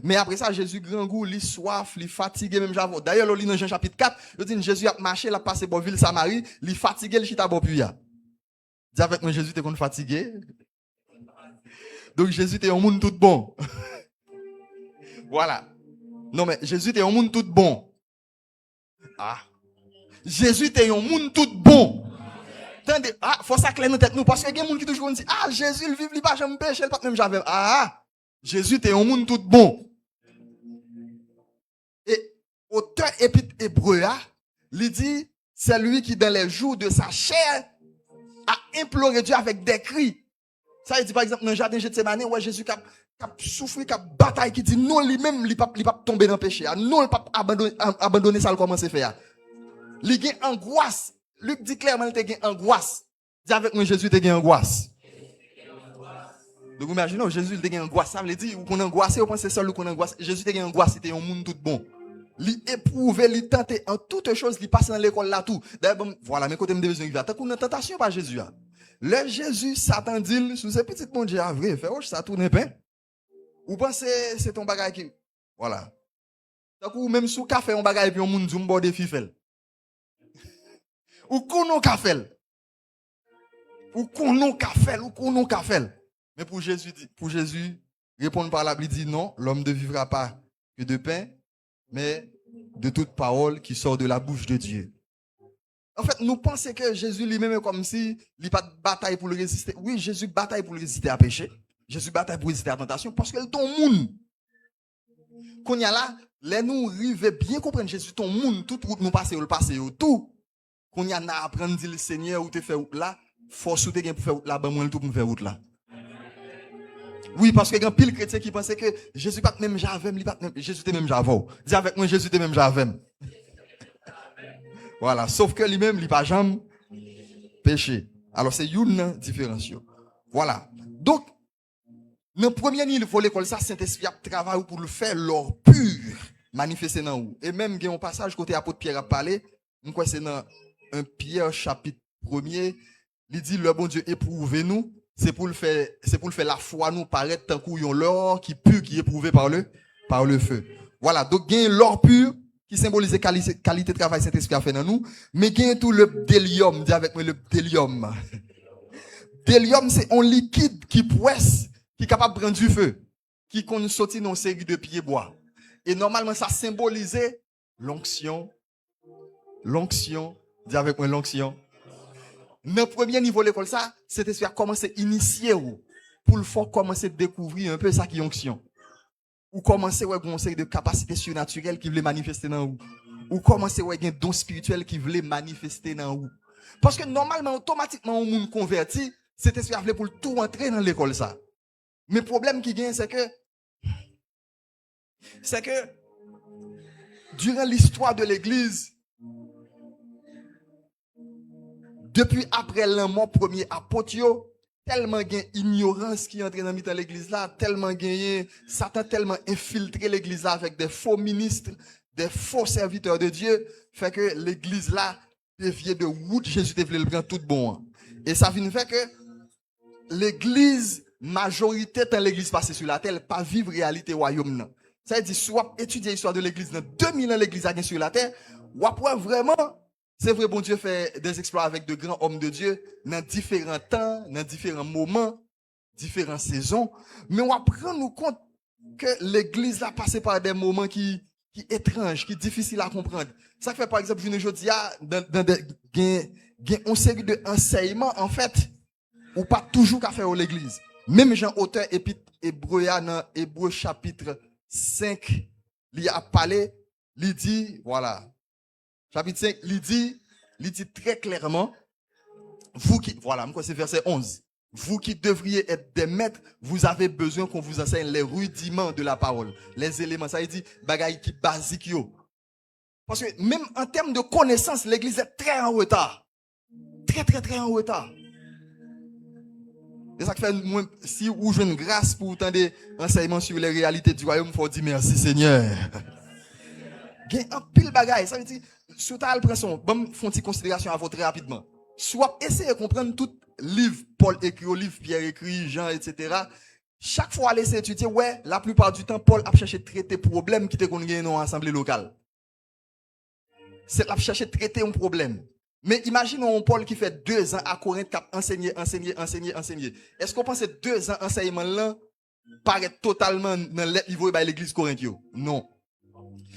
Mais après ça, Jésus grand goût, il soif, il fatigué même j'avoue. D'ailleurs, on lit dans Jean chapitre 4, il dit Jésus a marché, il a passé par ville Samarie, il fatigué, il chita bon puya. Dis avec moi Jésus t'es fatigué. Donc Jésus était un monde tout bon. Voilà. Non mais Jésus était un monde tout bon. Jésus était un monde tout bon. Attendez, faut ça clair dans tête nous parce que il y a des gens qui toujours dit Jésus il vit il pas jamais péché, il pas même j'avais Jésus était un monde tout bon. Et auteur hébreu il dit c'est lui qui dans les jours de sa chair a imploré Dieu avec des cris. Ça il dit par exemple dans le jardin de Gethsémani où Jésus qui a souffert, qui a bataille, qui dit non lui-même il pas tomber dans le péché, non il pas abandonner ça le commencer faire. Il a angoisse. Luc dit clairement il a angoisse. Dis avec moi Jésus a angoisse. Donc imaginez Jésus il a angoisse, ça veut dire qu'on angoissé, on pense c'est seul qu'on angoisse. Jésus a angoisse, c'était un monde tout bon. Il éprouvé, il tenté en toutes choses, il passe dans l'école là tout. D'ailleurs voilà, mes côtés me besoin de tant qu'on a tentation par Jésus. Le Jésus Satan dit sous ces petites mon Dieu vrai, fait ça tourne pas. Ou pensez c'est ton bagage qui voilà. Donc ou même sous café on bagage puis on monde zoom bord de fifel. Ou konon café. Ou konon café. Mais pour Jésus répondre par la Bible dit non, l'homme ne vivra pas que de pain, mais de toute parole qui sort de la bouche de Dieu. En fait, nous pensons que Jésus lui-même est comme si il n'a pas de bataille pour le résister. Oui, Jésus bataille pour le résister à péché. Jésus bataille pour résister à la tentation parce que ton monde. Quand il y a là, les nous arrivons bien comprendre Jésus, ton monde, toute route nous passer, tout. Quand il y a à apprendre dire le Seigneur ou te fait route là, force ou te gain pour faire route là, ben moi tout pour faire route là. Oui, parce que il y a pile chrétien qui pensait que Jésus pas même j'avais, Jésus était même j'avais. Dis avec moi Jésus était même j'avais. Voilà, sauf que lui-même il pas jamais péché. Alors c'est une différence. Voilà. Donc dans le premier niveau, il faut l'école ça Saint-Esprit a travaillé pour le faire l'or pur manifester dans vous. Et même il y a un passage côté apôtre Pierre a parlé, moi c'est dans 1 Pierre chapitre 1er, il dit le bon Dieu éprouvez-nous, c'est pour le faire la foi nous paraître tant qu'on l'or qui pur qui est éprouvé par le feu. Voilà, donc il y a l'or pur qui symbolise qualité de travail Saint-Esprit a fait dans nous, mais il y a tout le bdellium, dis avec moi le bdellium. Bélium, c'est un liquide qui presse, qui est capable de prendre du feu, qui qu'on sorti dans une série de pieds bois. Et normalement, ça symbolisait l'onction. L'onction. Dis avec moi l'onction. Dans le premier niveau de l'école, ça, c'était faire commencer à initier pour le faire commencer à découvrir un peu ça qui est onction. Ou commencer à avoir une série de capacités surnaturelles qui voulaient manifester dans vous. Ou commencer à avoir un don spirituel qui voulait manifester dans vous. Parce que normalement, automatiquement, on monde converti, c'était ce qu'il pour tout entrer dans l'école, ça. Mais le problème qui gagne, c'est que, durant l'histoire de l'église, depuis après la mort premier apôtre, tellement gagne ignorance qui entre dans l'église là, tellement gagne, Satan tellement infiltré l'église là avec des faux ministres, des faux serviteurs de Dieu, fait que l'église là, devient de route, Jésus te le prendre tout bon. Et ça vient faire que l'église, majorité dans l'église passée sur la terre, pas vivre réalité royaume. Ça veut dire, soit étudier l'histoire de l'église dans 2000 ans, l'église a gagné sur la terre, ou après vraiment, c'est vrai, bon Dieu fait des exploits avec de grands hommes de Dieu dans différents temps, dans différents moments, différentes saisons, mais on prend nous compte que l'église a passé par des moments qui étranges, qui difficiles à comprendre. Ça fait par exemple, je dis, dans une série d'enseignements, en fait, ou pas toujours qu'à faire à l'église. Même Jean auteur Hébreu dans Hébreu chapitre 5, il a parlé, il dit, voilà, chapitre 5, il dit très clairement, vous qui, voilà, c'est verset 11, vous qui devriez être des maîtres, vous avez besoin qu'on vous enseigne les rudiments de la parole, les éléments, ça il dit, bagaille qui basique yo. Parce que même en termes de connaissance, l'église est très en retard. Très en retard. Et ça fait, si vous jouez une grâce pour entendre des enseignements sur les réalités du royaume, il faut dire merci Seigneur. Il y a un pile bagaille. Ça veut dire, si vous avez l'impression, bon, font une considération à vous très rapidement. Soit essayez de comprendre tout livre, Paul écrit, au livre, Pierre écrit, Jean, etc. Chaque fois, allez étudier, ouais, la plupart du temps, Paul a cherché de traiter problème qui était qu'on gagne dans l'assemblée locale. C'est la chercher de traiter un problème. Mais imaginons Paul qui fait 2 ans à Corinthe, qui a enseigné. Est-ce qu'on pense que 2 ans enseignement là paraît totalement dans le niveau de l'église corinthienne? Non.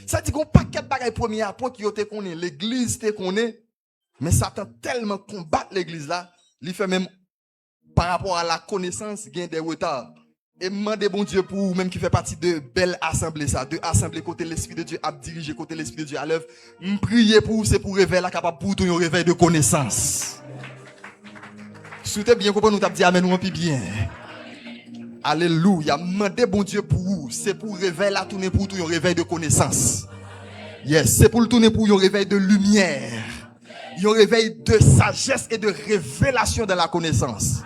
Ça dit qu'on paquet de bagages premier apôtre qui te connaît, l'église te connaît, mais Satan tellement combat l'église là, il fait même par rapport à la connaissance, gain des retards. Et demandez bon Dieu pour vous, même qui fait partie de belle assemblée, ça, de assemblée côté l'Esprit de Dieu à diriger, côté l'Esprit de Dieu à l'œuvre. Priez pour vous, c'est pour réveiller la capable pour tout un réveil de connaissance. Si vous bien compris, nous t'avons dit amen, nous bien. Alléluia. Demandez bon Dieu pour vous, c'est pour réveiller la tourner pour tout un réveil de connaissance. Yes, c'est pour le tourner pour un réveil de lumière. Un réveil de sagesse et de révélation de la connaissance.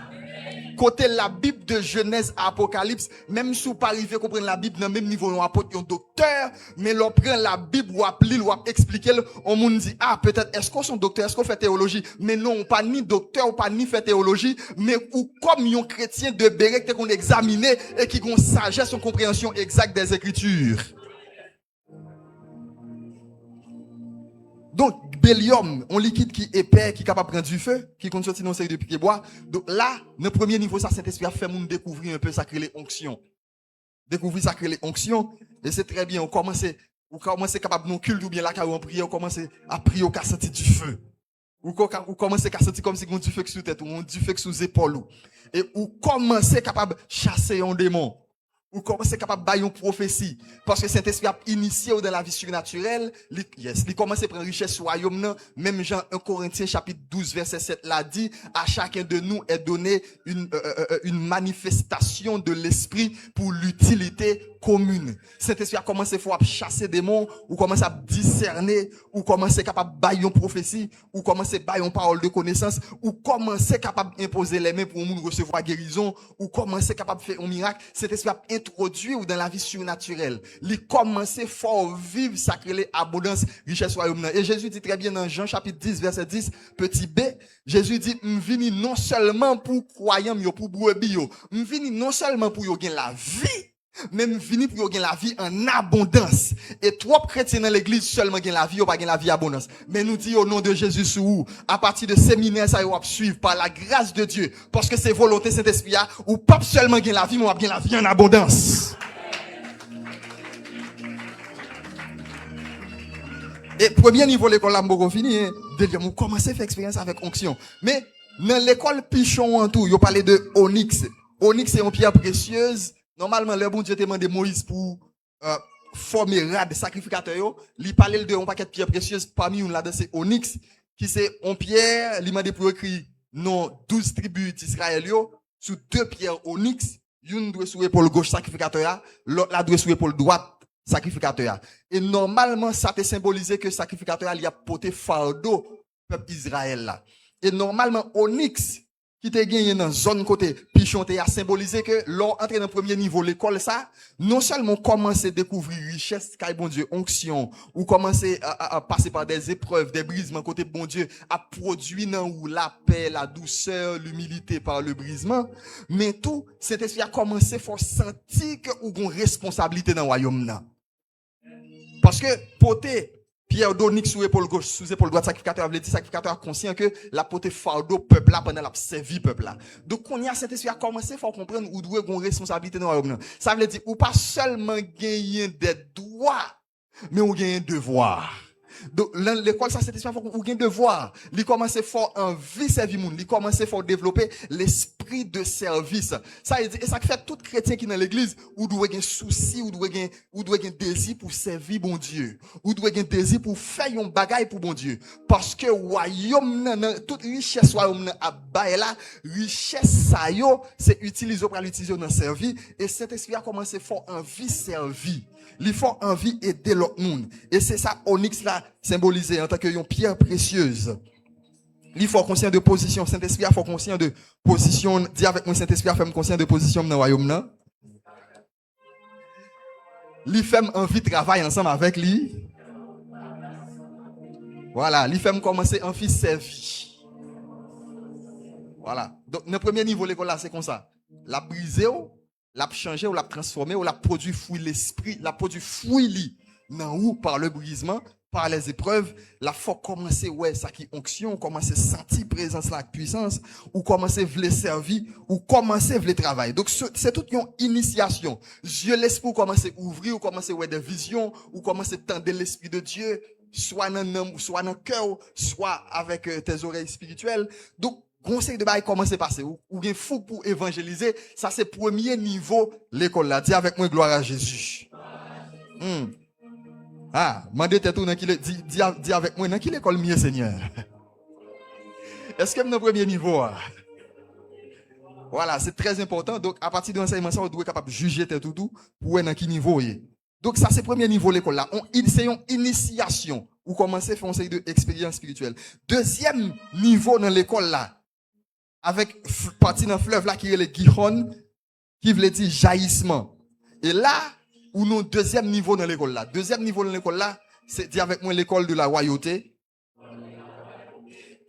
Côté la Bible de Genèse à Apocalypse, même si vous pas arrivé à comprendre la Bible dans le même niveau, on apporte un docteur, mais l'on prend la Bible, ou applique, ou expliquer, on nous dit, ah, peut-être, est-ce qu'on sont docteur, est-ce qu'on fait théologie? Mais non, pas ni docteur, ou pas ni fait théologie, mais ou comme un chrétien de Bérec, qu'on examine et qui ont sagesse, une compréhension exacte des Écritures. Donc, bélium, un liquide qui est épais, qui est capable de prendre du feu, qui compte sortir dans une série de piquets bois. Donc là, le premier niveau, ça, Saint-Esprit a fait nous découvrir un peu ça crée les onctions. Découvrir ça crée les onctions. Et c'est très bien. On commence capable de nous culte ou bien là, quand on prie, on commence à prier au cas sentir du feu. Ou commence à sentir comme si on du feu sous tête, ou on du feu sous épaule. Et ou commence capable de chasser un démon. Ou comment c'est capable de bailler une prophétie. Parce que Saint-Esprit a initié dans la vie surnaturelle. Il commence à prendre richesse royaume. Même Jean 1 Corinthiens chapitre 12 verset 7 l'a dit. À chacun de nous est donné une manifestation de l'esprit pour l'utilité commune. Saint-Esprit a commencé à chasser des démons, ou commencer à discerner, ou commencer capable de bailler une prophétie, ou commencer à bailler une parole de connaissance, ou commencer capable d'imposer les mains pour nous recevoir guérison, ou commencer capable de faire un miracle. Saint-Esprit a introduit dans la vie surnaturelle. Il commence fort vivre sacré abondance, richesse royaume. Et Jésus dit très bien dans Jean chapitre 10 verset 10, petit b, Jésus dit, m'vini non seulement pour croyants, pour brebis, m'vini non seulement pour yo gen la vie, Même vini pour gagner la vie en abondance. Et trop chrétiens dans l'église seulement gagnent la vie ou pas gagner la vie en abondance. Mais nous disons au nom de Jésus sous à partir de séminaire ça va suivre par la grâce de Dieu parce que c'est volonté Saint-Esprit ou pas seulement gagner la vie mais on va gagner la vie en abondance. Et premier niveau l'école là m'ont fini délire on commencer à faire expérience avec onction. Mais dans l'école Pichon en tout, yo parlé de onyx. Onyx c'est une pierre précieuse. Normalement, le bon Dieu te demande Moïse pour former rad sacrificateur. Il parlait de un paquet de pierres précieuses. Parmi nous, là-dedans, c'est onyx, qui c'est en pierre. Il m'a dit pour écrire non 12 tribus d'Israël. Sous deux pierres onyx, une doit sur l'épaule gauche sacrificateur, l'autre là doit sur l'épaule droite sacrificateur. Et normalement, ça te symbolisé que sacrificateur il a porté fardeau peuple Israël là. Et normalement, onyx, qui te gagné dans zone côté pichon te a symbolisé que l'on entre dans le premier niveau l'école ça non seulement commencer à découvrir richesse car bon Dieu onction ou commencer à passer par des épreuves des brisements côté bon Dieu à produire dans ou la paix la douceur l'humilité par le brisement mais tout cet esprit a commencé faut sentir que ou gon responsabilité dans royaume là parce que poté pierre d'onyx sous épaule gauche, sous épaule droite, sacrificateur veut dire sacrificateur conscient que la portée fardeau peuple là pendant la servi peuple là. Donc on y a cet esprit à commencer faut comprendre ou doit une responsabilité dans le royaume. Ça veut dire ou pas seulement gagner des droits mais ou gagner devoir. Donc l'école ça cet esprit faut ou gagner devoir. Il commencer fort envie servir monde, il commencer fort développer l'esprit de service. Ça et ça fait tout chrétien qui dans l'église ou doit gagner souci ou doit gagner désir pour servir bon Dieu, ou doit gagner désir pour faire un bagaille pour bon Dieu parce que royaume toute richesse royaume a bail là, richesse ça yo, c'est utiliser pour l'utiliser dans servir et cet esprit a commencé fort envie servir. Il faut envie aider l'autre monde. Et c'est ça, onyx là, symbolisé en tant que une pierre précieuse. Il faut conscient de position. Saint-Esprit a faut conscient de position. Dis avec moi, Saint-Esprit a fait conscient de position dans le royaume là. Il fait envie de travailler ensemble avec lui. Voilà, il fait commencer envie de servir. Voilà. Donc, le premier niveau de l'école là, c'est comme ça. La briser, la changer ou la transformer ou la produit fouille l'esprit, la produit fouille dans ou par le brisement, par les épreuves, la faut commencer ouais ça qui onction, commencer sentir présence la puissance ou commencer vouloir servir ou commencer vouloir travailler. Donc c'est toute une initiation. Dieu laisse pour commencer ouvrir ou commencer ouais des visions ou commencer tendre l'esprit de Dieu soit dans l'âme, soit dans le cœur, soit avec tes oreilles spirituelles. Donc conseil de bail commencer passer ou bien fou pour évangéliser, ça c'est premier niveau l'école là. Dis avec moi gloire à Jésus. Ah, mandez tout dans qui dis avec moi dans qui l'école mieux Seigneur. Est-ce que dans premier niveau voilà, c'est très important. Donc à partir de l'enseignement ça on doit être capable de juger tout pour dans qui niveau est. Donc ça c'est premier niveau l'école là. C'est une initiation ou commencer à faire une série de expérience spirituelle. Deuxième niveau dans l'école là avec partie dans fleuve là qui est le Gihon qui veut dire jaillissement. Et là où nous deuxième niveau dans l'école là. Deuxième niveau dans l'école là, c'est dit avec moi l'école de la royauté.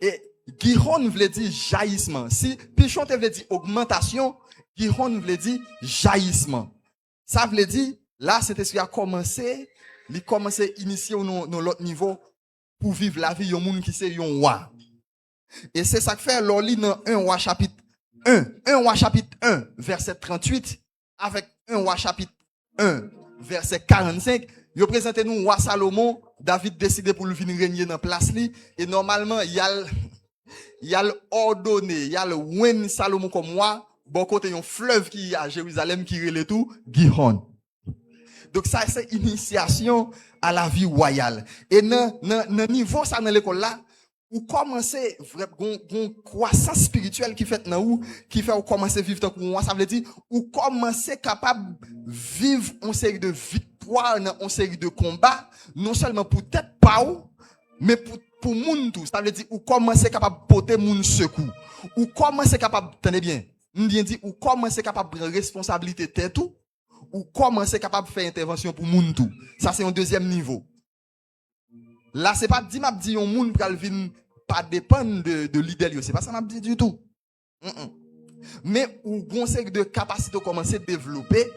Et Gihon veut dire jaillissement. Si Pichon veut dire augmentation, Gihon veut dire jaillissement. Ça veut dire là cet esprit a commencé, il commence à initier dans l'autre niveau pour vivre la vie d'un monde qui c'est un roi. Et c'est ça que fait l'oli dans 1 roi chapitre 1. 1 roi chapitre 1 verset 38 avec 1 roi chapitre 1 verset 45. Il présente nous roi Salomon, David décidé pour lui venir régner dans place li et normalement il y a ordonné, il y a le Wen Salomon comme roi, bon côté un fleuve qui à Jérusalem qui relève tout Gihon. Donc ça c'est initiation à la vie royale. Et dans niveau ça dans l'école là ou commencer vraiment croissance spirituelle qui fait dans ou qui fait ou commencer vivre tant que moi ça veut dire ou commencer capable vivre une série de victoires dans une série de combats non seulement pour tête pas ou mais pour monde tout ça veut dire ou commencer capable porter monde secours ou commencer capable tenez bien on bien dit ou commencer capable prendre responsabilité tête tout ou commencer capable faire intervention pour monde tout ça c'est un deuxième niveau. Là c'est pas dit m'a dit un monde pral vinn pas dépendre de leader, c'est pas ça m'a dit du tout. Mais ou conseil de capacité commencer à développer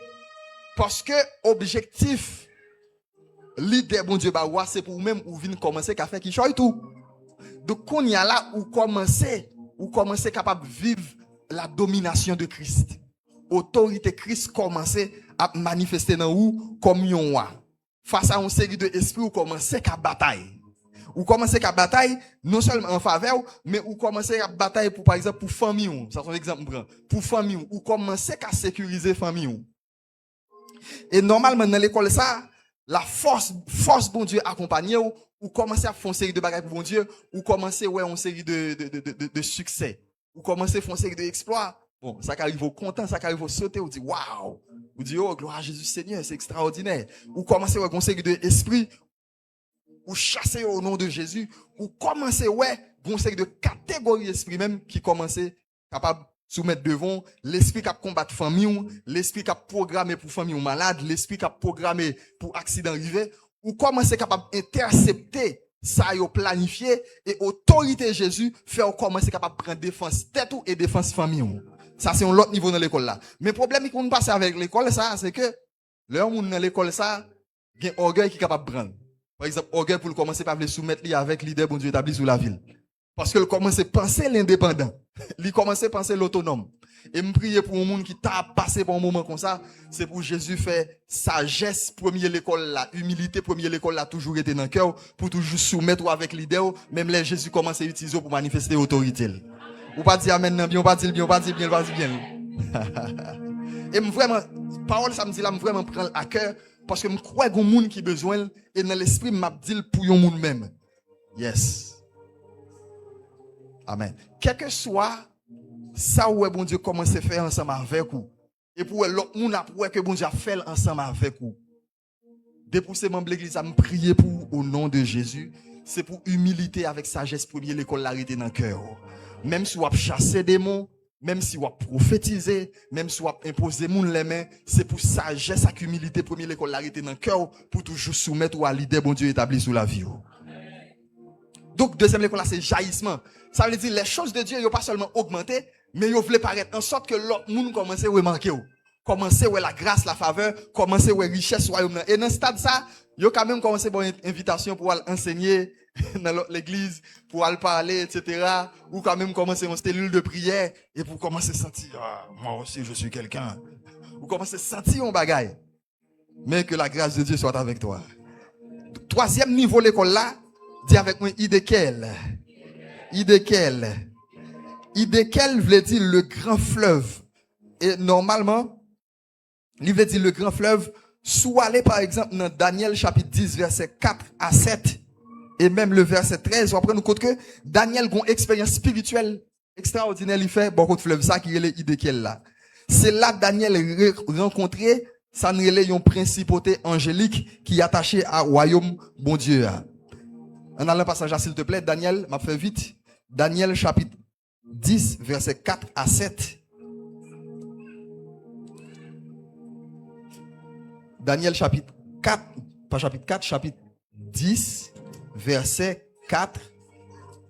Parce que objectif l'idée bon Dieu bah c'est pour même ou vinn commencer à faire qui choy tout. Donc on y a là où commencer capable vivre la domination de Christ. Autorité Christ commencer à manifester dans ou comme yon roi. Face à une série de esprits ou commencer à bataille. Ou commencer à bataille non seulement en faveur mais ou commencer à bataille pour par exemple pour famille. Ça c'est un exemple pour famille ou commencer à sécuriser famille. Et normalement dans l'école ça la force bon Dieu accompagner ou commencer à faire une série de bagages pour bon Dieu ou commencer ouais une série de succès ou commencer à faire une série d'exploits. Bon, ça arrive au content, ça arrive au sauter, ou dit waouh, ou dit oh gloire à Jésus Seigneur, c'est extraordinaire. Ou commencer ouais une série d'esprits ou chasser au nom de Jésus ou commencer ouais une série de catégories d'esprits même qui commencer capable soumettre devant l'esprit qui a combattre famille, l'esprit qui a programmé pour famille malade, l'esprit qui a programmé pour accident arrivé, ou comment c'est capable d'intercepter ça yo planifié et autorité Jésus faire comment c'est capable prendre défense tête et défense famille. Ça c'est un autre niveau dans l'école là. Mais problème qui passe avec l'école ça c'est que le monde dans l'école ça, il y a un orgueil qui est capable de prendre. Par exemple, orgueil pour commencer par le soumettre avec l'idée bon Dieu établi sous la ville. Parce que le commence à penser l'indépendant. Il commence à penser l'autonome. Et me prier pour un monde qui t'a passé par un moment comme ça, c'est pour Jésus faire sagesse, premier l'école là, humilité, premier l'école là, toujours été dans le cœur, pour toujours soumettre avec l'idée, même là Jésus commence à utiliser pour manifester l'autorité. Ou pas dire amen, non, bien, on pas dire bien, on pas dire bien, on pas dire bien. Et vraiment, parole ça me dit là, me vraiment prendre à cœur, parce que je crois qu'il y a un monde qui a besoin, et dans l'esprit, m'a dit pour un monde même. Yes. Amen. Quel que soit ça où bon Dieu commence à faire ensemble avec vous. Et pour l'autre monde après que bon Dieu a fait ensemble avec vous. Depuis ces membres de l'église à me prier pour au nom de Jésus, c'est pour humilité avec sagesse premier l'école l'arrêter dans le cœur. Même si vous avez chassé des démons, même si vous avez prophétisé, même si vous avez imposé moun les mains, c'est pour sagesse avec humilité premier l'école l'arrêter dans le cœur pour toujours soumettre ou à l'idée bon Dieu établi sous la vie. Donc deuxième l'école là c'est jaillissement. Ça veut dire les choses de Dieu n'ont pas seulement augmenté, mais ils veulent paraître en sorte que l'autre monde commence à remarquer. Commencer à la grâce, la faveur, commencer à la richesse royaume. Et dans ce stade ça, ils ont quand même commencé à une invitation pour aller enseigner dans l'église, pour aller parler, etc. Ou quand même commencer une cellule de prière et pour commencer à sentir, ah, moi aussi je suis quelqu'un. Ou commencer à sentir un bagaille. Mais que la grâce de Dieu soit avec toi. Troisième niveau l'école là, dis avec moi, Idékel. Idékel. Idékel veut dire le grand fleuve. Et normalement, il veut dire le grand fleuve. Soit aller par exemple dans Daniel chapitre 10 verset 4 à 7 et même le verset 13, on prend nous compte que Daniel a une expérience spirituelle extraordinaire, il fait beaucoup de fleuves, ça qui est l'Idékel là. C'est là que Daniel rencontré ça une principauté angélique qui est attachée à royaume bon Dieu. On a le passage s'il te plaît, Daniel, m'a fait vite. Daniel chapitre 10 verset 4 à 7. Daniel chapitre 4, pas chapitre 4, chapitre 10, verset 4,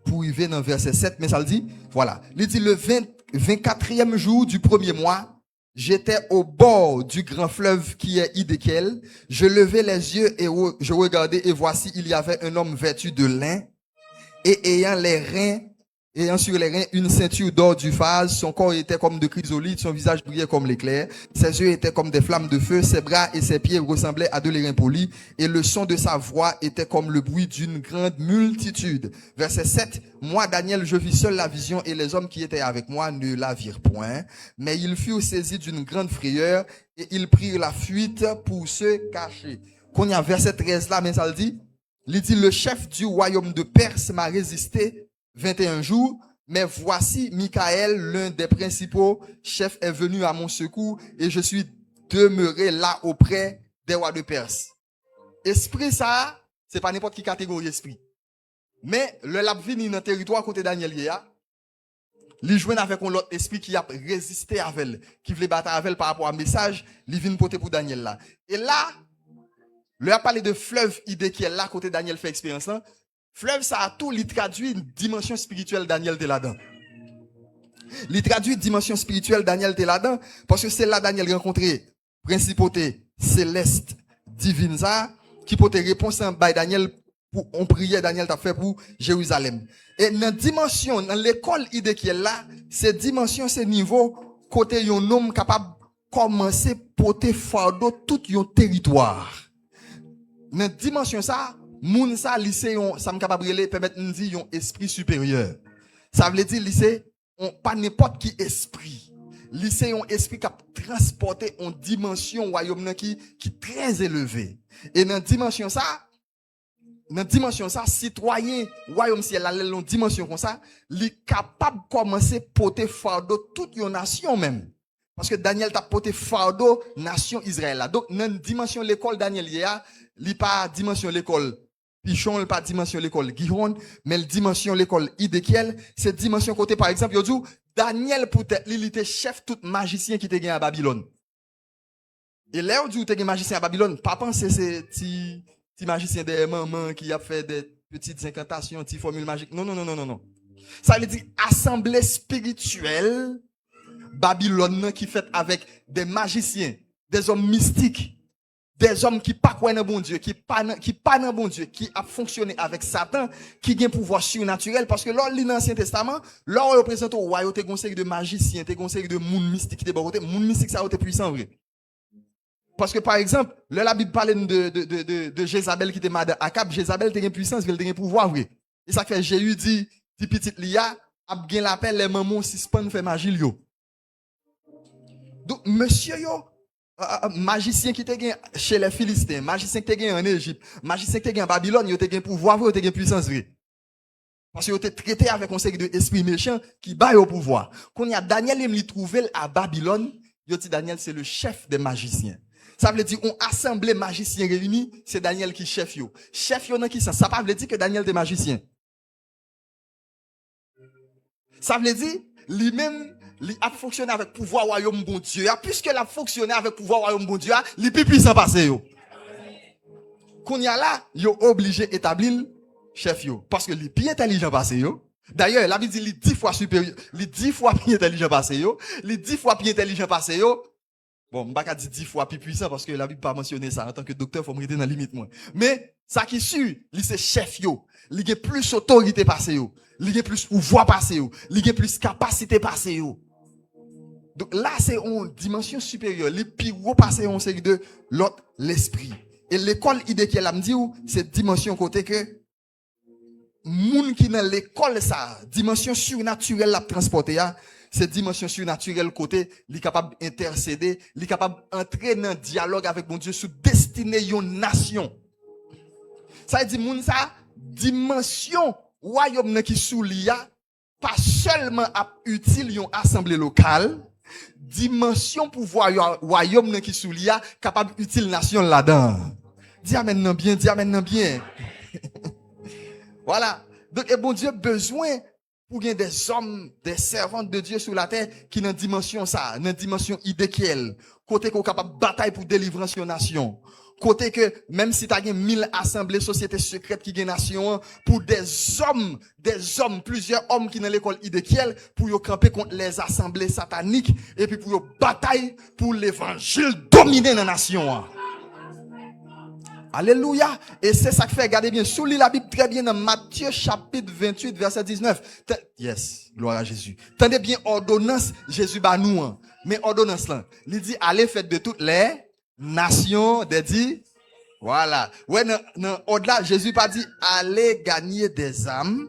pour arriver dans verset 7, mais ça le dit, voilà. Il dit le 24e jour du premier mois, j'étais au bord du grand fleuve qui est Idékel. Je levai les yeux et je regardais et voici, il y avait un homme vêtu de lin et ayant sur les reins une ceinture d'or du phase, son corps était comme de chrysolite, son visage brillait comme l'éclair, ses yeux étaient comme des flammes de feu, ses bras et ses pieds ressemblaient à de l'airain poli, et le son de sa voix était comme le bruit d'une grande multitude. Verset 7, moi Daniel, je vis seul la vision et les hommes qui étaient avec moi ne la virent point, mais ils furent saisis d'une grande frayeur et ils prirent la fuite pour se cacher. Quand il y a verset 13 là, mais ça le dit, le chef du royaume de Perse m'a résisté 21 jours, mais voici Michael, l'un des principaux chefs, est venu à mon secours et je suis demeuré là auprès des rois de Perse. Esprit ça, c'est pas n'importe quelle catégorie d'esprit. Mais le lab vini dans le territoire côté Daniel Yéa, il joue avec un autre esprit qui a résisté avec elle, qui voulait battre avec elle par rapport à un message, il vient porter pour Daniel là. Et là, le a parlé de fleuve idée qui est là côté Daniel fait expérience là. Fleuve, ça a tout, il traduit une dimension spirituelle Daniel t'es là-dedans. Il traduit une dimension spirituelle Daniel t'es là-dedans, parce que c'est là Daniel rencontré principauté, céleste divine ça qui peut te répondre en by Daniel pour on priait Daniel t'a fait pour Jérusalem. Et dans dimension dans l'école idée qui est là, c'est dimension c'est niveau côté un homme capable commencer porter fardeau tout un territoire. Dans dimension ça, moun ça lycée ça me capable de permettre nous dire un esprit supérieur. Ça veut dire lycée on pas n'importe qui esprit. Lycée un esprit qui a transporté en dimension royaume qui très élevé. Et dans dimension ça citoyen royaume ciel là dans dimension comme ça, il est capable de commencer porter fardeau toute une nation même. Parce que Daniel t'a porté fardeau nation Israël là. Donc dans dimension l'école Daniel il pas dimension l'école Pichon, il pas dimension l'école Gihon, mais le dimension l'école Idékiel, c'est dimension côté par exemple, yo dit Daniel peut-être il était chef tout magicien qui était gagné à Babylone. Et là on dit ou était magicien à Babylone, pas penser c'est petit magicien des mamans qui a fait des petites incantations, petites formules magiques. Non. Ça veut dire assemblée spirituelle Babylone qui fait avec des magiciens, des hommes mystiques, des hommes qui pas croient dans bon Dieu, qui pas dans bon Dieu, qui a fonctionné avec Satan, qui a un pouvoir surnaturel parce que lors de l'Ancien Testament, lors on représente au royaume, t'es conseil de magiciens, t'es conseil de monde mystique qui bon côté, monde mystique ça a été puissant vrai. Parce que par exemple, la Bible parle de Jézabel qui était madame Akab, Jézabel était une puissance, elle était un pouvoir vrai. Et ça fait Jéhu dit petite Lia, a bien l'appel les mamans suspend fait magie yo. Donc monsieur yo magicien qui te gagne chez les Philistins, magicien qui te gagne en Égypte, magicien qui te gagne en Babylone, yo te gagne pouvoir vrai, yo te gagne puissance vrai. Parce que yo te traité avec un conseil de esprit méchant qui bat au pouvoir. Quand il y a Daniel il lui trouvé à Babylone, yo dit Daniel c'est le chef des magiciens. Ça veut dire on assemblée magiciens réunis, c'est Daniel qui chef yo. Chef yo dans qui ça pas veut dire que Daniel est magicien. Ça veut dire lui-même il a fonctionné avec pouvoir royaume bon Dieu. Puisque il a fonctionné avec pouvoir royaume bon Dieu, il est plus puissant passé yo. Qu'on y a là, yo obligé d'établir chef yo parce que il est plus intelligent passé yo. D'ailleurs, la Bible dit il est 10 fois supérieur, il est 10 fois plus intelligent passé yo, il est 10 fois plus intelligent passé yo. Bon, je pas dire 10 fois plus puissant parce que la Bible pas mentionné ça en tant que docteur, faut me rester dans la limite moi. Mais ça qui sûr, il c'est chef yo, il a plus autorité passé yo, il a plus pouvoir passé yo, il a plus capacité passé yo. Donc là c'est une dimension supérieure, les plus haut passé on c'est de l'autre l'esprit. Et l'école idée qui elle me dit c'est dimension côté que moun qui dans l'école ça, dimension surnaturelle la transporter cette dimension surnaturelle côté, il est capable d'intercéder, il est capable d'entrer dans un dialogue avec mon Dieu sur destiné une nation. Ça veut dire moun ça dimension royaume qui sous lia pas seulement utile une assemblée locale, dimension pouvoir royaume qui sous lia capable utile nation là-dedans. Dis amen bien, dis amen bien. Voilà. Donc et bon Dieu besoin pour qu'il y ait des hommes, des servantes de Dieu sur la terre qui dans dimension ça, dans dimension idéale, côté qu'on capable de bataille pour délivrance de nation. Côté que même si tu as 1000 assemblées sociétés secrètes qui gagnent nation pour des hommes, plusieurs hommes qui dans l'école idéale pour yo camper contre les assemblées sataniques et puis pour yo bataille pour l'évangile dominer dans la nation. Alléluia. Et c'est ça que fait, regardez bien, sous la Bible très bien dans Matthieu chapitre 28 verset 19. Yes, gloire à Jésus. Tendez bien ordonnance Jésus ba nous. Mais ordonnance là, il dit allez faites de toutes les nations des dit voilà. Ouais non au-delà Jésus pas dit allez gagner des âmes,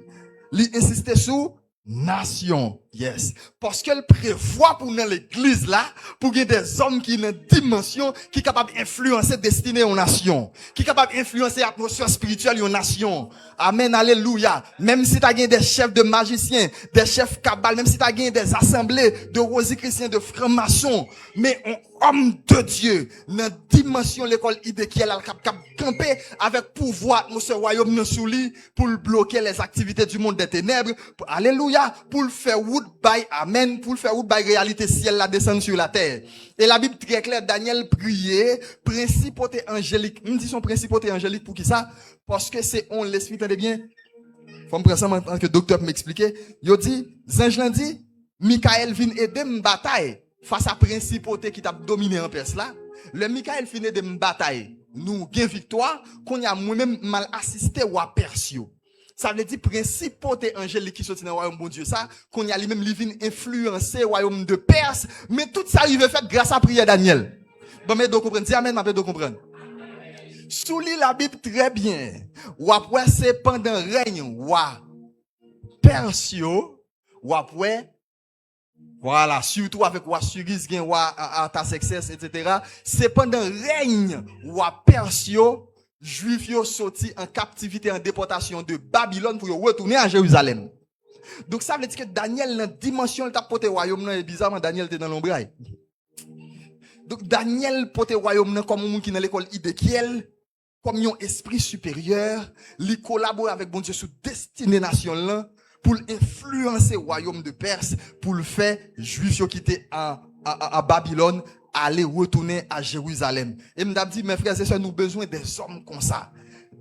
il insistait sur nation. Yes. Parce qu'elle prévoit pour dans l'église là, pour qu'il y ait des hommes qui ont une dimension, qui sont capables d'influencer destinée aux nations, qui sont capables d'influencer l'atmosphère spirituelle aux nations. Amen, alléluia. Même si tu as des chefs de magiciens, des chefs cabal, même si tu as des assemblées de rosicruciens, de francs-maçons, mais un homme de Dieu, dans dimension l'école idée qui est là, capable de camper avec pouvoir dans ce royaume non souli pour bloquer les activités du monde des ténèbres. Alléluia. Pour le faire by amen, pour le faire by réalité ciel la descendre sur la terre. Et la Bible très claire, Daniel priait, principauté angélique. Me dit son principauté angélique pour qui ça? Parce que c'est on l'esprit, entendez bien? Faut me prendre ça en tant que docteur pour m'expliquer. Yo dit, Zange l'an dit, Michael vient aider une bataille face à principauté qui t'a dominé en Perse là. Le Michael finit de me bataille. Nous gain victoire, qu'on y a moi-même mal assisté ou à Persio. Ça veut dire principauté angélique qui sorti dans le royaume bon Dieu ça, qu'on y a lui-même livin influencer le royaume de Perse, mais tout ça arrive fait grâce à prière Daniel. Bon mais donc comprendre, dis amen, m'a de comprendre. Sous la Bible très bien. Ou après c'est pendant règne roi Persio, ou après voilà, surtout avec roi Suris, roi Artaxerxès, etc. C'est pendant règne roi Persio, Juifs sont sortis en captivité, en déportation de Babylone pour retourner à Jérusalem. Donc ça veut dire que Daniel, dans la dimension, il a porté le royaume, et bizarrement, Daniel était dans l'ombraille. Donc Daniel porté le royaume comme un monde qui est dans l'école Idékiel, comme un esprit supérieur, il collabore avec bon Dieu sous destinée nation pour influencer le royaume de Perse, pour le faire Juifs qui étaient à Babylone, aller retourner à Jérusalem. Et m'd'a dit, mes frères et sœurs, nous avons besoin des hommes comme ça.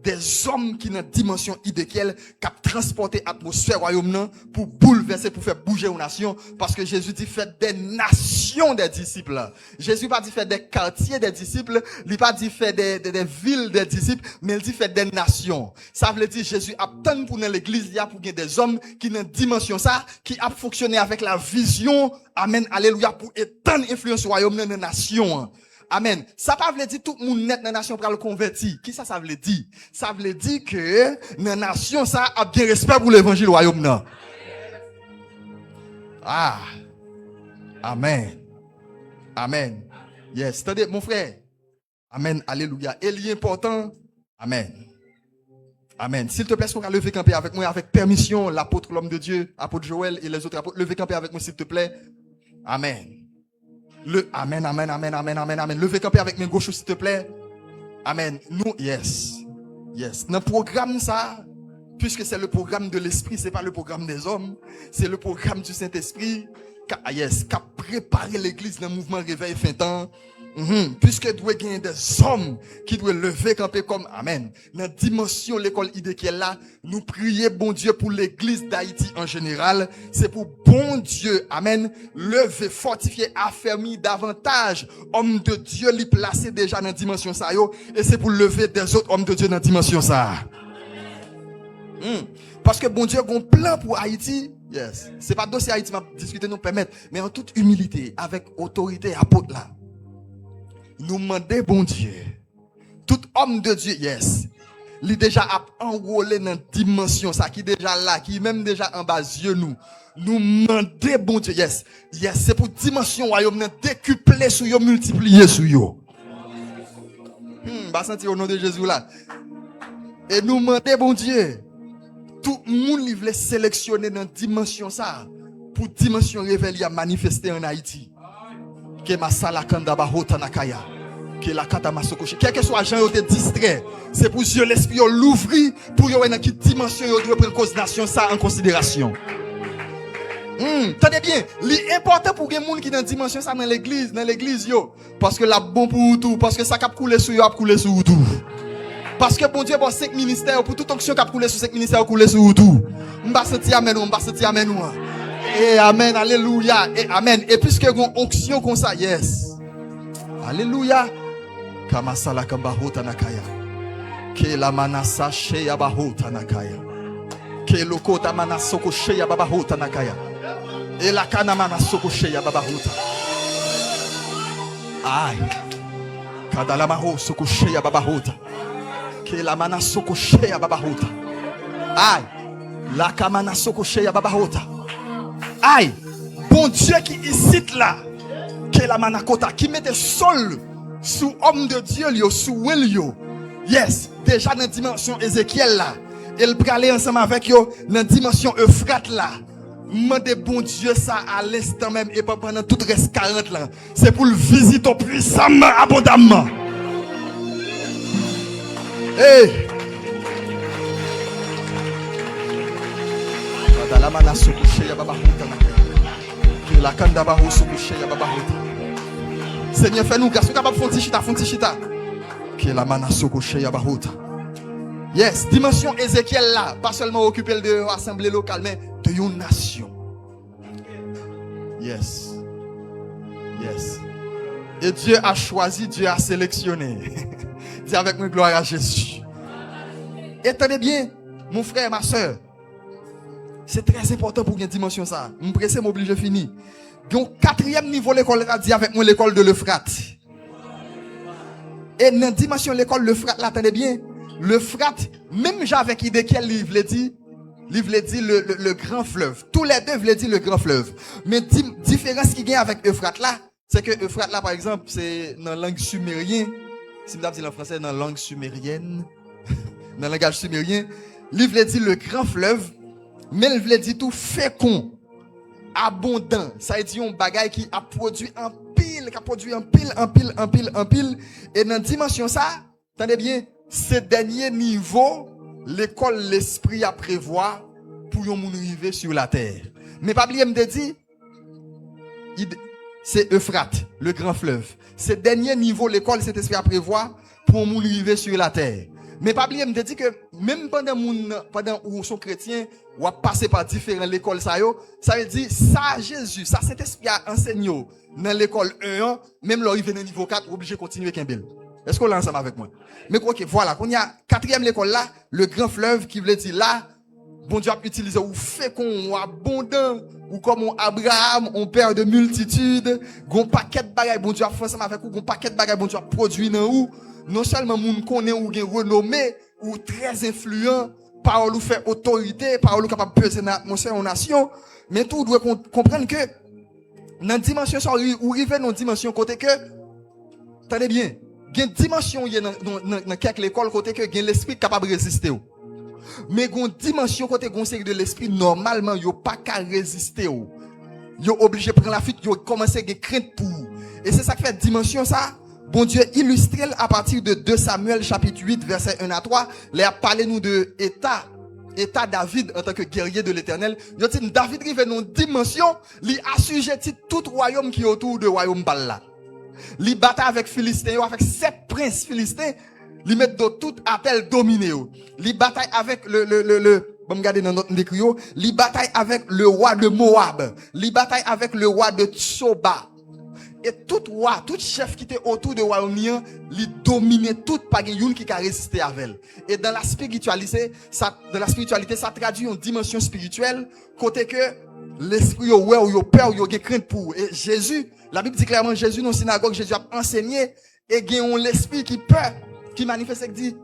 Des hommes qui, dans la dimension idéale, qui transporté l'atmosphère royaume pour bouleverser, pour faire bouger aux nations. Parce que Jésus dit, faites des nations des disciples. Jésus pas dit, faites des quartiers des disciples. Il pas dit, faites des villes des disciples. Mais il dit, faites des nations. Ça veut dire, Jésus a tant pour dans l'église, il y a pour qu'il y ait des hommes qui, dans la dimension ça, qui a fonctionné avec la vision. Amen. Alléluia. Pour étendre l'influence royaume dans les nations. Amen. Ça pas veut dire tout le monde net dans la nation pour le convertir. Qui ça veut dire? Ça veut dire que dans la nation ça a bien respect pour l'évangile royaume non. Ah. Amen. Amen. Yes, attendez mon frère. Amen. Alléluia. Et l'important. Amen. Amen. S'il te plaît, est-ce qu'on va lever camper avec moi avec permission, l'apôtre l'homme de Dieu, apôtre Joël et les autres apôtres, lever camper avec moi s'il te plaît. Amen. Amen, amen, amen, amen, amen, amen. Levez camper avec mes gauches, s'il te plaît. Amen. Nous, yes. Dans le programme, ça, puisque c'est le programme de l'esprit, c'est pas le programme des hommes, c'est le programme du Saint-Esprit, qui a préparé l'église dans le mouvement réveil fin temps. Puisque doit gagner des hommes qui doivent lever camper comme amen. Dans la dimension l'école idée qui est là, nous prions bon Dieu pour l'église d'Haïti en général. C'est pour bon Dieu, amen, lever, fortifier, affermir davantage hommes de Dieu les placer déjà dans la dimension ça yo, et c'est pour lever des autres hommes de Dieu dans la dimension ça. Parce que bon Dieu a un plan pour Haïti. Yes. C'est pas dossier Haïti m'a discuter nous permettre, mais en toute humilité, avec autorité apôtre là. Nous demandons bon Dieu. Tout homme de Dieu, yes. Il déjà enrôlé dans la dimension ça qui déjà là, qui même déjà en bas yeux nous. Nous demandons bon Dieu, yes. Yes, c'est pour dimension royaume décupler sur yo, multiplier sur yo. Bah sentir au nom de Jésus là. Et nous demandons bon Dieu. Tout le monde il veut sélectionner dans la dimension ça pour dimension révélée à manifester en Haïti. Que ma salakanda bahota nakaya. Que la kata masokoche. Quel que soit gens yo te distrait, c'est pour Dieu l'esprit l'ouvrir pour yo dans quelle dimension yo doit prendre cause nation ça en considération. Tenez bien, l'important pour les gens qui dans dimension ça dans l'église yo parce que la bon pour tout, parce que ça cap couler sur yo a couler sur tout. Parce que bon Dieu bon 5 ministères pour toute onction cap couler sur 5 ministères couler sur tout. M'ba senti amen ou m'ba senti amen ou. Et amen, alléluia, et amen. Et puisque vous avez une onction comme ça, yes. Alléluia. Kamasala kambahota nakaya. Ke la manasa sheya bahota nakaya. Ke lokota manasoko sheya babahota nakaya. Et la kana manasoko sheya babahota. Aïe. Kadala maho soko sheya babahota. Ke la manasoko sheya babahota. Aïe. La kamana soko sheya babahota. Aïe, bon Dieu qui ici là, qui la manakota, qui met des sols sous homme de Dieu, sous Willio. Yes, déjà dans la dimension Ézéchiel là, il peut aller ensemble avec yo dans la dimension Euphrate là. Mandez bon Dieu ça à l'instant même et pas pendant tout reste 40 là. C'est pour le visiter puissamment, abondamment. Hey! La mana sokushe ya baba huta na la kanda ba sokushe ya baba huta. Seigneur fais-nous grâce capable fonti chita que la mana sokushe ya baba huta. Yes, dimension Ézéchiel là, pas seulement occuper de assemblée locale mais de une nation. Yes. Yes. Et Dieu a choisi, Dieu a sélectionné. Dis avec moi, gloire à Jésus. Et tenez bien, mon frère, ma soeur, c'est très important pour une dimension ça. Je me presse, m'oblige à finir. Donc, 4e niveau l'école, dit avec moi l'école de l'Euphrate. Et dans la dimension l'école l'Euphrate, là, attendez bien, l'Euphrate, même j'avais idée quel livre le dit le grand fleuve. Tous les deux veulent dire le grand fleuve. Mais différence qui gagne avec Euphrate là, c'est que Euphrate là, par exemple, c'est dans la langue sumérienne. Si je dis en français, dans la langue sumérienne, dans le langage sumérien, il veut dire le grand fleuve, mais il veut dire tout fécond, abondant. Ça veut dire un bagage qui a produit un pile, qui a produit un pile. Et dans la dimension ça, attendez bien, ce dernier niveau, l'école, l'esprit a prévoir pour yon moun arriver sur la terre. Mais pas oublier me dire, c'est Euphrate, le grand fleuve. Ce dernier niveau, l'école, cet esprit a prévoir pour moun arriver sur la terre. Mais pas oublier me dire que même pendant où sont chrétiens, ou a passé par différentes écoles ça veut dire ça Jésus, ça cet esprit a enseigné dans l'école 1, même l'arrivée dans niveau 4, obligé de continuer Kimbel. Est-ce qu'on l'a ensemble avec moi? Mais ok, voilà, qu'on y a 4e l'école là, le grand fleuve qui veut dire là, bon Dieu a utilisé ou fécond, ou abondant, ou comme on Abraham, on père de multitudes, gon paquet de bagages, bon Dieu a fait ensemble avec vous, gon paquet de bagages, bon Dieu a produit dans ou, non seulement moun connaît ou gen renommé, ou très influent, parole ou fait autorité, parole ou capable de peser dans l'atmosphère en nation, mais tout doit comprendre que, dans dimension, ou arriver dans dimension côté que, attendez bien, il y a une dimension dans quelques écoles côté que il y a l'esprit capable de résister. Mais il y a une dimension côté de l'esprit normalement il pas qu'à résister. Il est obligé de prendre la fuite, il commencer à craindre pour. Et c'est ça qui fait dimension ça. Bon Dieu illustre à partir de 2 Samuel chapitre 8 verset 1 à 3, là parlez nous de état David en tant que guerrier de l'Éternel. Il dit David arrive dans une dimension, il assujettit tout royaume qui est autour de royaume là. Li bataille avec Philistins, avec 7 princes philistins, li met de tout appel dominé. Li bataille avec bon regarder dans notre décrio, li bataille avec le roi de Moab, li bataille avec le roi de Tsoba. Et tout roi, tout chef qui était autour de royaume, li dominait tout pas une qui a résisté avec elle. Et dans la spiritualité, ça traduit une dimension spirituelle côté que l'esprit yo peur, yo crainte pour. Et Jésus, la Bible dit clairement, Jésus dans la synagogue, Jésus a enseigné, et gagne l'esprit qui peur, qui manifeste, qui dit,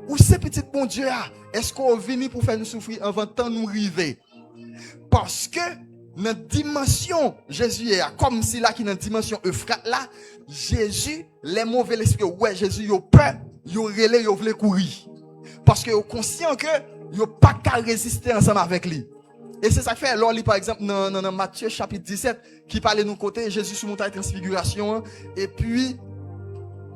où c'est petit bon Dieu, est-ce qu'on vient pour faire nous souffrir avant temps nous river? Parce que, dans la dimension, Jésus est comme si là, qui dans la dimension Euphrate là, Jésus, les mauvais esprits, ouais, Jésus, yo peur, yo relais, yo voulait courir. Parce que yo conscient que, yo pas qu'à résister ensemble avec lui. Et c'est ça que fait, alors, par exemple, dans Matthieu chapitre 17, qui parle de nos côtés, Jésus sur montagne de transfiguration, et puis,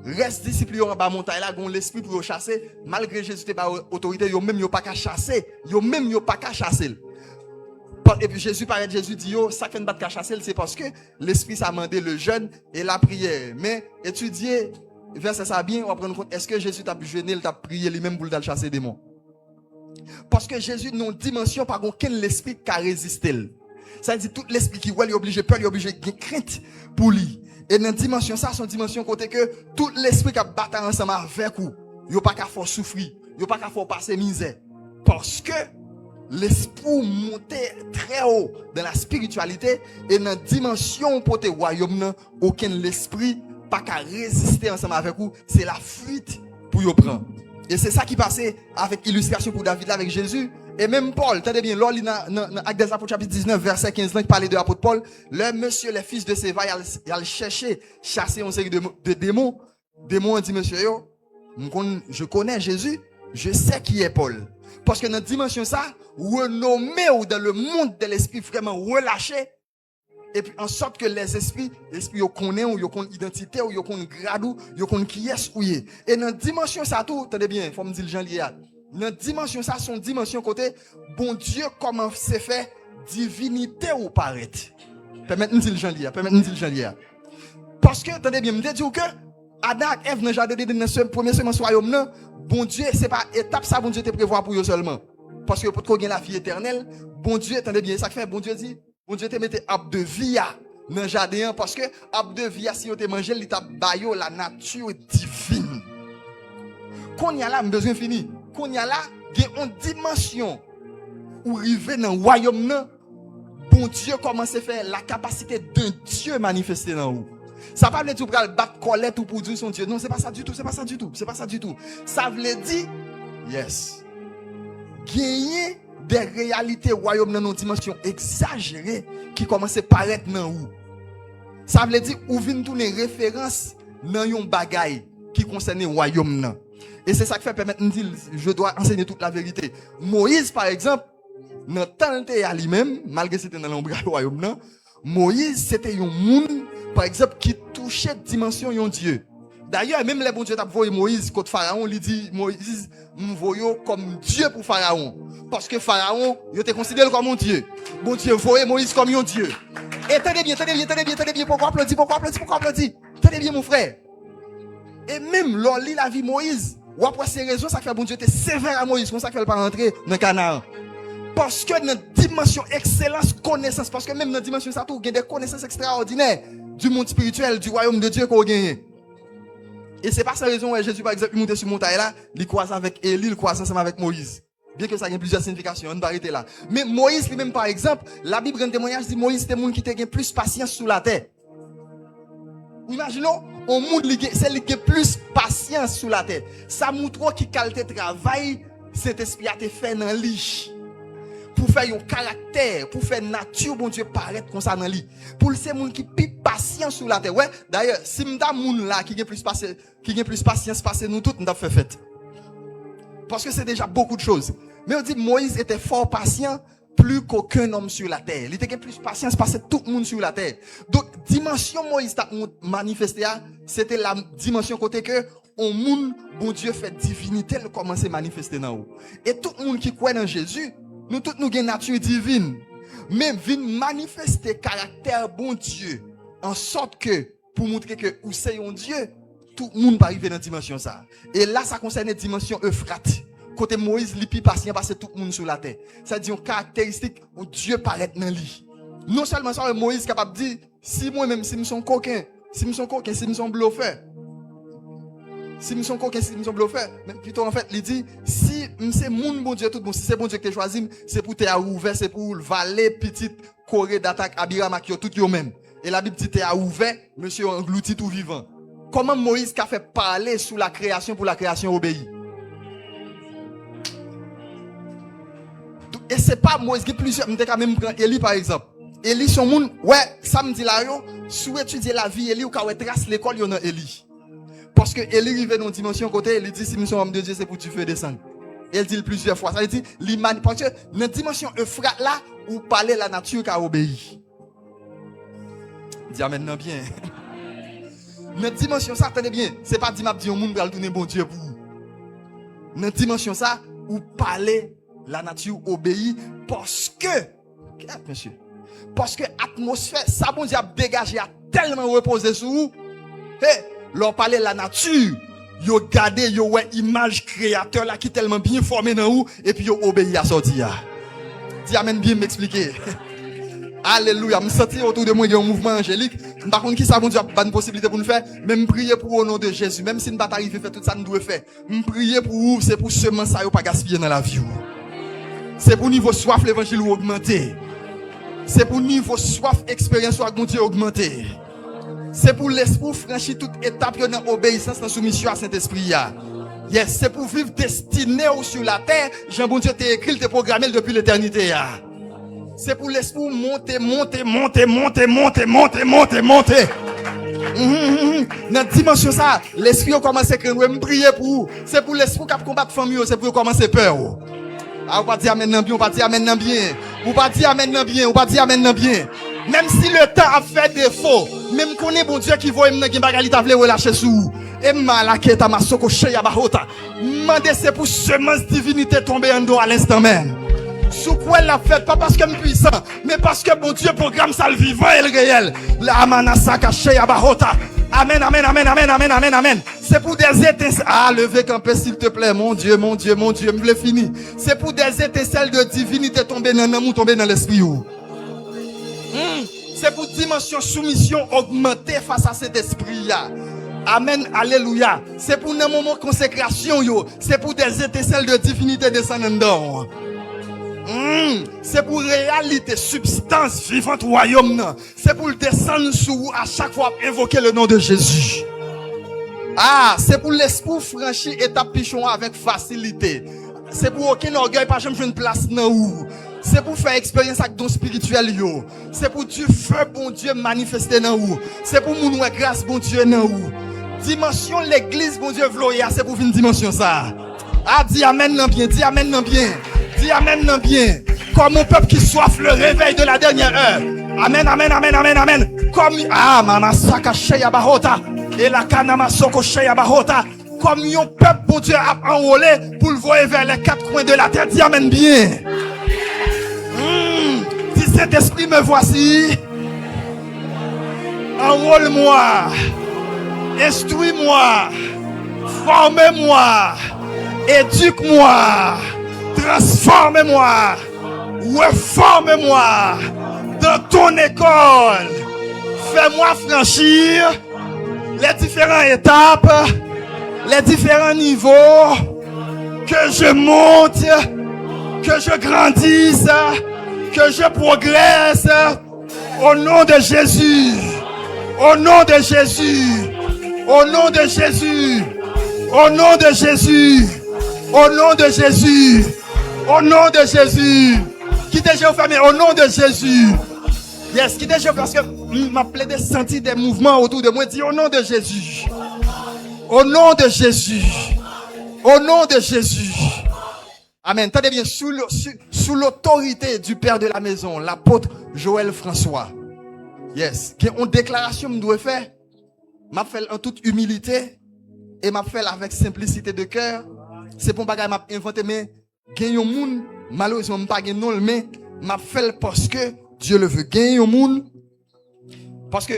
reste disciples en bas montagne là, gon l'esprit pour chasser, malgré Jésus t'es pas autorité, yo même yo pas qu'à chasser, Et puis Jésus paraît, Jésus dit yo, ça fait une batte qu'à chasser, c'est parce que l'esprit ça demandé le jeûne et la prière. Mais étudier, verset ça bien, on va prendre compte, est-ce que Jésus t'a jeûné, il t'a prié lui-même pour le chasser des démons? Parce que Jésus n'a une dimension par aucun l'esprit qui a résisté. Ça veut dire tout l'esprit qui est obligé peur, il est obligé de crainte pour lui. Et dans la dimension ça, son dimension côté que tout l'esprit qui a battu ensemble avec vous, il n'y a pas qu'à faire souffrir, il n'y a pas qu'à faire passer misère. Parce que l'esprit montait très haut dans la spiritualité et dans la dimension pour te royaume, aucun l'esprit pas qu'à résister ensemble avec vous, c'est la fuite pour vous prendre. Et c'est ça qui passait avec illustration pour David là avec Jésus. Et même Paul, tenez bien, là, dans Actes des Apôtres chapitre 19, verset 15, là, qui parlait de l'apôtre Paul, le monsieur, les fils de Séva, il a cherché, chasser une série de démons. Démons, dit monsieur, yo, je connais Jésus, je sais qui est Paul. Parce que dans la dimension ça, renommé ou dans le monde de l'esprit vraiment relâché, et puis en sorte que les esprits yo connaissent ou yo connaissent identité ou yo connaissent grade ou yo connaissent qui est ou est. Et dans la dimension ça tout, attendez bien, faut me dire le Jean lié. Dans la dimension ça, son dimension côté, bon Dieu comment c'est fait divinité ou paraître. Permettez-nous de dire le Jean lié. Parce que attendez bien, me dire que Adam et Ève dans jardin dans ce premier semence royaume là, bon Dieu, c'est pas étape ça bon Dieu te prévoit pour eux seulement. Parce que pour qu'on gagne la vie éternelle, bon Dieu, attendez bien, ça fait bon Dieu dit, bon Dieu te mette ap de vie dans le jardin parce que ap de vie si vous te mangé il t'a bayo la nature divine. Qu'on y a là besoin fini. Qu'on y a là une dimension où arriver dans le royaume là, bon Dieu commence à faire la capacité d'un Dieu manifesté dans vous. Ça pas veut dire pour battre colette ou pour dire son Dieu. Non, c'est pas ça du tout, c'est pas ça du tout, c'est pas ça du tout. Ça veut dire yes. Gagner des réalités royaume dans une dimension exagérée qui commence à paraître dans vous. Ça veut dire ou vient tourner référence dans un bagaille qui concerne le royaume là. Et c'est ça qui fait permettre de dire je dois enseigner toute la vérité. Moïse par exemple, dans temps à lui-même, malgré c'était dans l'ombre du royaume là, Moïse c'était un monde par exemple qui touchait dimension un Dieu. D'ailleurs même les bon Dieu t'a envoyé Moïse contre Pharaon, il dit Moïse m'envoie comme Dieu pour Pharaon parce que Pharaon il était considéré comme un Dieu. Bon Dieu voyait Moïse comme un Dieu. Et tenez bien, pourquoi applaudir? Tenez bien mon frère. Et même l'on lit la vie Moïse, ou après ces raisons ça fait bon Dieu était sévère à Moïse, comme ça qu'il pas rentrer dans Canaan. Parce que dans dimension excellence connaissance, parce que même dans dimension ça tout, il y a des connaissances extraordinaires du monde spirituel, du royaume de Dieu qu'on gagne. Et c'est pas sa raison où Jésus par exemple il monte sur montagne là, il croise avec Élie, il croise ensemble avec Moïse. Bien que ça ait plusieurs significations, on va arrêter là. Mais Moïse lui-même par exemple, la Bible rend témoignage dit Moïse c'était monde qui était plus patience sous la terre. Imaginons, on monde c'est lui qui a plus patience sous la terre. Ça montre qui qualité travail cet esprit a été fait dans lui. Pour faire un caractère, pour faire nature, bon Dieu, paraître comme ça dans lui. Pour ces gens qui plus patient sur la terre. Ouais, d'ailleurs, si m'da moun là, qui a plus patience, passer nous tous, nous avons fait fête. Parce que c'est déjà beaucoup de choses. Mais on dit, Moïse était fort patient, plus qu'aucun homme sur la terre. Il était plus patience, passer tout le monde sur la terre. Donc, dimension Moïse t'a manifesté, c'était la dimension côté que, on moun, bon Dieu fait divinité, le commence à manifester dans vous. Et tout le monde qui croit dans Jésus, nous tous nous avons une nature divine. Mais vient manifester caractère bon Dieu. En sorte que, pour montrer que où c'est un Dieu, tout le monde va arriver dans la dimension ça. Et là, ça concerne la dimension Euphrate. Côté Moïse, il patient parce que tout le monde sur la terre. Ça dit une caractéristique où Dieu paraît dans lui. Non seulement ça, Moïse est capable de dire, si moi-même, si je suis coquin, si je suis bluffeur, si je suis coquin, si je suis bluffeur, mais plutôt en fait, il dit, si c'est mon bon Dieu, tout bon, si c'est bon Dieu que tu choisi, c'est pour te ouvert, c'est pour valer petite Corée d'attaque, Abirama, qui tout yo même. Et la Bible dit, te ouvert, monsieur englouti tout vivant. Comment Moïse a fait parler sous la création pour la création obéit? Et c'est pas Moïse qui plusieurs, m'te quand même prendre Élie par exemple. Élie son monde, ouais, ça me dit là yo, sous étudier la vie Élie ou quand trace l'école yo dans Élie. Parce que Élie arrive dans une dimension côté, il dit si nous sommes hommes de Dieu, c'est pour tu fais descendre. Elle dit plusieurs fois, ça veut dire parce que dans la dimension Euphrate là, où parler la nature qui a obéi. Dis amen non bien. Dans la dimension ça, attendez bien, c'est pas dit m'a dit au monde va tourner bon Dieu pour vous. Dans la dimension ça, où parler la nature obéit parce que, monsieur, parce que l'atmosphère, ça bon Dieu a dégagé, a tellement reposé sur vous. Hey, leur parler la nature, yo gardé, yo ouais image créateur là qui tellement bien formé dans vous, et puis yo obéi à sortir. Dis amen bien m'expliquer. Alléluia, me sentir autour de moi il y a un mouvement angélique. Par contre qui ça bon Dieu a pas une possibilité pour nous faire, même prier pour au nom de Jésus, même si nous pas arriver faire tout ça nous doit faire. Me prier pour vous, c'est pour seulement ça yo pas gaspiller dans la vie. C'est pour niveau soif l'évangile augmenter. C'est pour niveau soif expérience avec mon Dieu augmenter. C'est pour l'esprit franchir toute étape dans obéissance dans soumission à Saint-Esprit. Yes, c'est pour vivre destiné sur la terre. Jean bon Dieu t'a écrit, t'a programmé depuis l'éternité. C'est pour l'esprit monter. Dans la dimension ça, l'esprit a commencé à prier pour vous. C'est pour l'esprit qui a combattre famille, c'est pour commencer peur. Ah, on va dire amen bien, on va dire amen bien. On va dire amen bien, on va dire amen bien. Même si le temps a fait défaut, même qu'on est bon Dieu qui voit même dans bagali ta vle relâcher sous. Et malaketa masoko cheya bahota. Mandez c'est pour semence divinité tomber en dos à l'instant même. Sous quoi l'a fait pas parce que je suis puissant, mais parce que bon Dieu programme ça le vivant et le réel. La amanasaka cheya bahota. Amen, amen, amen, amen, amen, amen, amen. C'est pour des étincelles. Ah, levez campé s'il te plaît, mon Dieu, me l'ai fini. C'est pour des étincelles de divinité tomber dans l'amour, tomber dans l'esprit. C'est pour dimension soumission augmenter face à cet esprit-là. Amen, alléluia. C'est pour un moment de consécration, yo. C'est pour des étincelles de divinité descendre dedans. C'est pour réalité, substance vivante royaume. C'est pour descendre sous vous à chaque fois invoquer le nom de Jésus. C'est pour l'esprit franchir étape pichon avec facilité. C'est pour aucun orgueil pas jamais une place dans où. C'est pour faire expérience avec don spirituel yo. C'est pour du feu bon Dieu manifester dans où. C'est pour moun ouais grâce bon Dieu dans où. Dimension l'église bon Dieu vloya, c'est pour une dimension ça. Dis amen non bien, dis amen non bien. Dis amen non bien. Comme mon peuple qui soif le réveil de la dernière heure. Amen, amen, amen, amen, amen. Comme mama saka sheya bahota et la kanama soko sheya bahota. Comme un peuple bon Dieu a enrôlé pour le voir vers les quatre coins de la terre. Dis amen bien. Si cet esprit me voici, enrôle-moi, instruis-moi, forme-moi, éduque-moi, transforme-moi, reforme-moi dans ton école. Fais-moi franchir les différentes étapes, les différents niveaux, que je monte, que je grandisse, que je progresse au nom de Jésus, au nom de Jésus, au nom de Jésus, au nom de Jésus, au nom de Jésus, au nom de Jésus. Qui déjà fermé au nom de Jésus. Yes, qui déjà parce que m'a plaidé sentir des mouvements autour de moi. Dis au nom de Jésus. Au nom de Jésus. Au nom de Jésus. Amen. Tenez bien, sous l'autorité du père de la maison, l'apôtre Joël François. Yes. Qui une déclaration me doit faire. M'a fait en toute humilité. Et m'a fait avec simplicité de cœur. C'est pour bagage m'a inventé, mais gagne un monde. Malheureusement, pas gagne non, mais m'a fait parce que Dieu le veut. Gagne un monde. Parce que,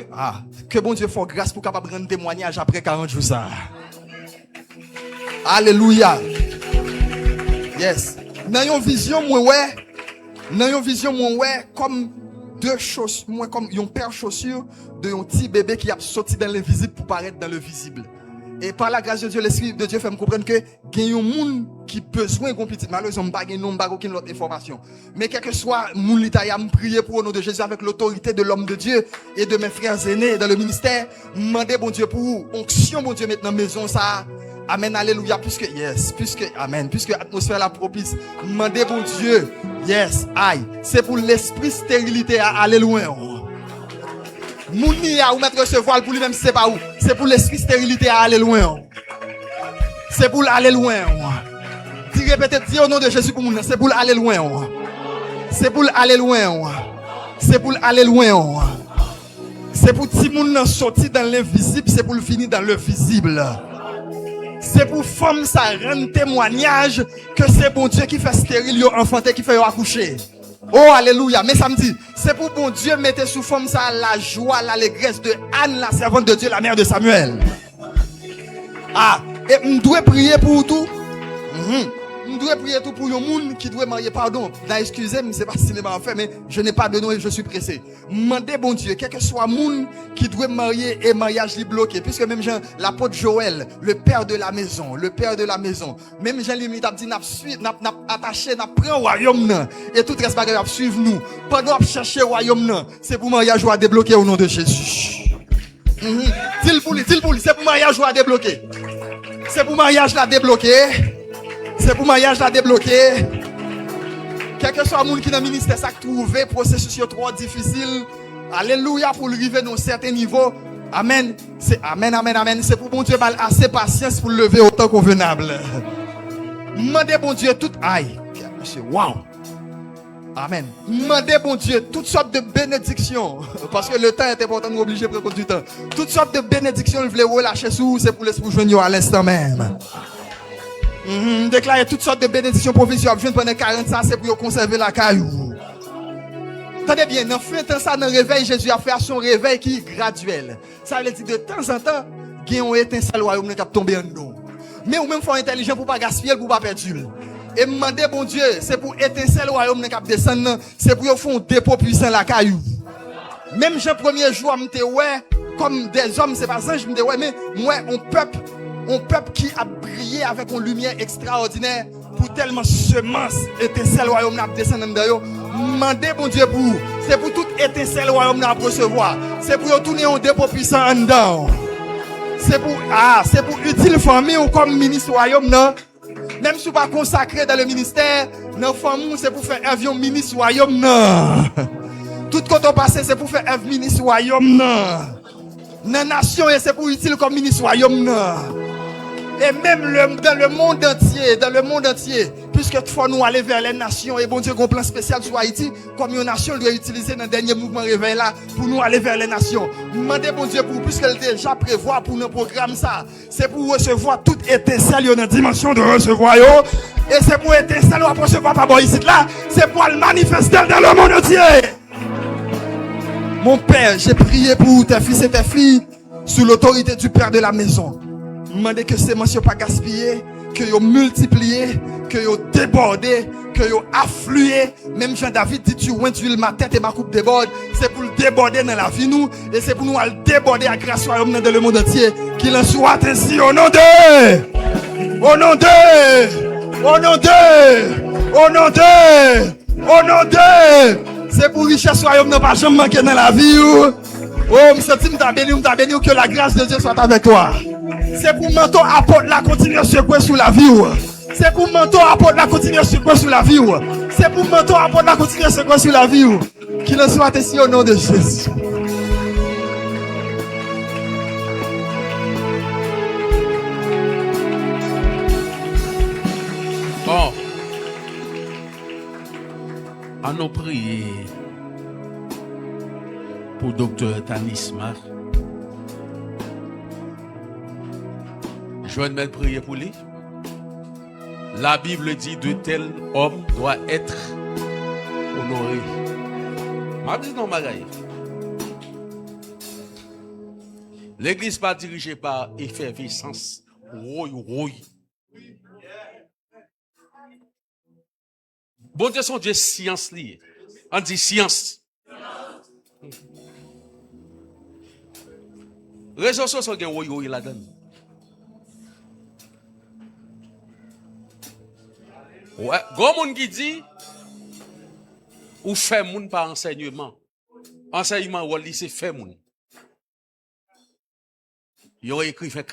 que bon Dieu fasse grâce pour capable rendre témoignage après 40 jours ça. Alléluia. Yes. Dans une vision, comme deux choses, moi, comme une paire de chaussures de un petit bébé qui a sorti dans l'invisible pour paraître dans le visible. Et par la grâce de Dieu, l'Esprit de Dieu fait me comprendre que il y a un monde qui besoin de petit. Malheureusement, pas non pas aucune autre information. Mais quel que soit mon l'Italie, me prier pour au nom de Jésus avec l'autorité de l'homme de Dieu et de mes frères aînés dans le ministère. Demandez bon Dieu pour onction bon Dieu maintenant maison ça. Amen, alléluia, puisque l'atmosphère la propice. Demandez bon Dieu. Yes, aïe. C'est pour l'esprit stérilité à aller loin. Mouni a ou mettre ce voile pour lui-même, c'est pas où. C'est pour l'esprit stérilité à aller loin. C'est pour aller loin. Dis répétez, dis au nom de Jésus pour nous. C'est pour aller loin. C'est pour aller loin. C'est pour aller loin. C'est pour tout le monde sortir dans l'invisible, c'est pour le finir dans le visible. C'est pour femme ça rendre témoignage que c'est bon Dieu qui fait stérile yo enfanté qui fait yo accoucher. Oh alléluia, mais samedi, c'est pour bon Dieu mettre sous forme ça la joie, l'allégresse de Anne la servante de Dieu, la mère de Samuel. Et on doit prier pour tout. On doit prier tout pour les gens qui doivent marier, pardon. Excusez-moi, c'est pas cinéma en fait, mais je n'ai pas de nom et je suis pressé. Mandez bon Dieu, quel que soit monde qui doit marier et mariage li bloqué, puisque même Jean, l'apôtre Joël, le père de la maison, même Jean limite a dit n'a attaché, n'a pris un royaume et tout reste bagage à suivre nous. Pendant à chercher royaume c'est pour mariage à débloquer au nom de Jésus. Dis-le pour lui, c'est pour mariage à débloquer. C'est pour mariage à débloquer. C'est pour mariage la débloquer. Quel que soit le monde qui dans le ministère ça trouvé processus trop difficile. Alléluia pour arriver dans un certain niveau. Amen. C'est amen, amen, amen. C'est pour bon Dieu assez patience pour le lever au temps convenable. Demandez bon Dieu tout aïe. Monsieur, wow. Amen. Demandez bon Dieu toutes sortes de bénédictions. Parce que le temps est important, nous obligés de prendre du temps. Toutes sortes de bénédictions, vous voulez relâcher sous, c'est pour l'esprit joindre à l'instant même. Déclarer toutes sortes de bénédictions provisoires. Je viens pendant 40 ans, c'est pour conserver la caillou. Attendez bien, dans fin temps ça, dans le réveil, Jésus a fait son réveil qui est graduel. Ça veut dire de temps en temps, il y a un étincelle royaume qui a tombé en nous. Mais ou même faut intelligent pour pas gaspiller, pour pas perdre. Et demander bon Dieu, c'est pour étincelle royaume qui a descendre, c'est pour faire un dépôt puissant la caillou. Même Jean premier jour, m'te ouais, comme des hommes, c'est pas ange, m'te ouais, mais moi, un peuple qui a brillé avec une lumière extraordinaire pour tellement semence, étincelle, royaume n'a descendre dans yo. Mandez bon Dieu pour, c'est pour toute étincelle, royaume n'a recevoir. C'est pour tourner un dépôt puissant en dedans. C'est pour utile famille ou comme ministre royaume, non? Même si vous pas consacré dans le ministère, dans famille, c'est pour faire avion ministre royaume, non? Tout quand on passe, c'est pour faire un ministre royaume, non. Dans la nation, c'est pour utile comme ministre royaume, non. Et même dans le monde entier, puisque il faut nous aller vers les nations, et bon Dieu, un plan spécial sur Haïti, comme une nation doit utiliser dans le dernier mouvement réveil là, pour nous aller vers les nations. Demandez bon Dieu pour, puisqu'elle déjà prévoit pour nos programmes ça, c'est pour recevoir toute étincelle dans la dimension de recevoir, et c'est pour étincelle pour recevoir par ici là, c'est pour le manifester dans le monde entier. Mon Père, j'ai prié pour tes fils et tes filles sous l'autorité du Père de la maison. Demandez que ces mentions pas gaspillées, que vous multipliez, que vous débordez, que vous affluez. Même Jean-David dit tu oins d'huile ma tête et ma coupe déborde. C'est pour le déborder dans la vie nous et c'est pour nous le déborder à grâce au royaume dans le monde entier. Qu'il en soit ainsi au nom de, au nom de, au nom de, au nom de, au nom de. C'est pour richesse royaume n'a pas jamais manqué dans la vie. Oh, me sentis m'ta béni, que la grâce de Dieu soit avec toi. C'est pour menton apporte la continuer à secouer sous la vie. C'est pour menton apporte la continuer à secouer sous la vie. C'est pour menton apporte la continuer à secouer sous la vie. Qu'il en soit ainsi au nom de Jésus. Bon. À nous prier pour Dr. Tanisma. Je vais prier pour lui. La Bible dit de tel homme doit être honoré. Ma dit non, Magaï. L'église pas dirigée par effervescence. Roy. Bon Dieu, son Dieu, science liée. On dit science. Réseaux sociaux, il y a roy là-dedans. Ouais, grand monde qui dit ou fait moun par enseignement. Enseignement ou c'est fait moun. Il aurait écrit fait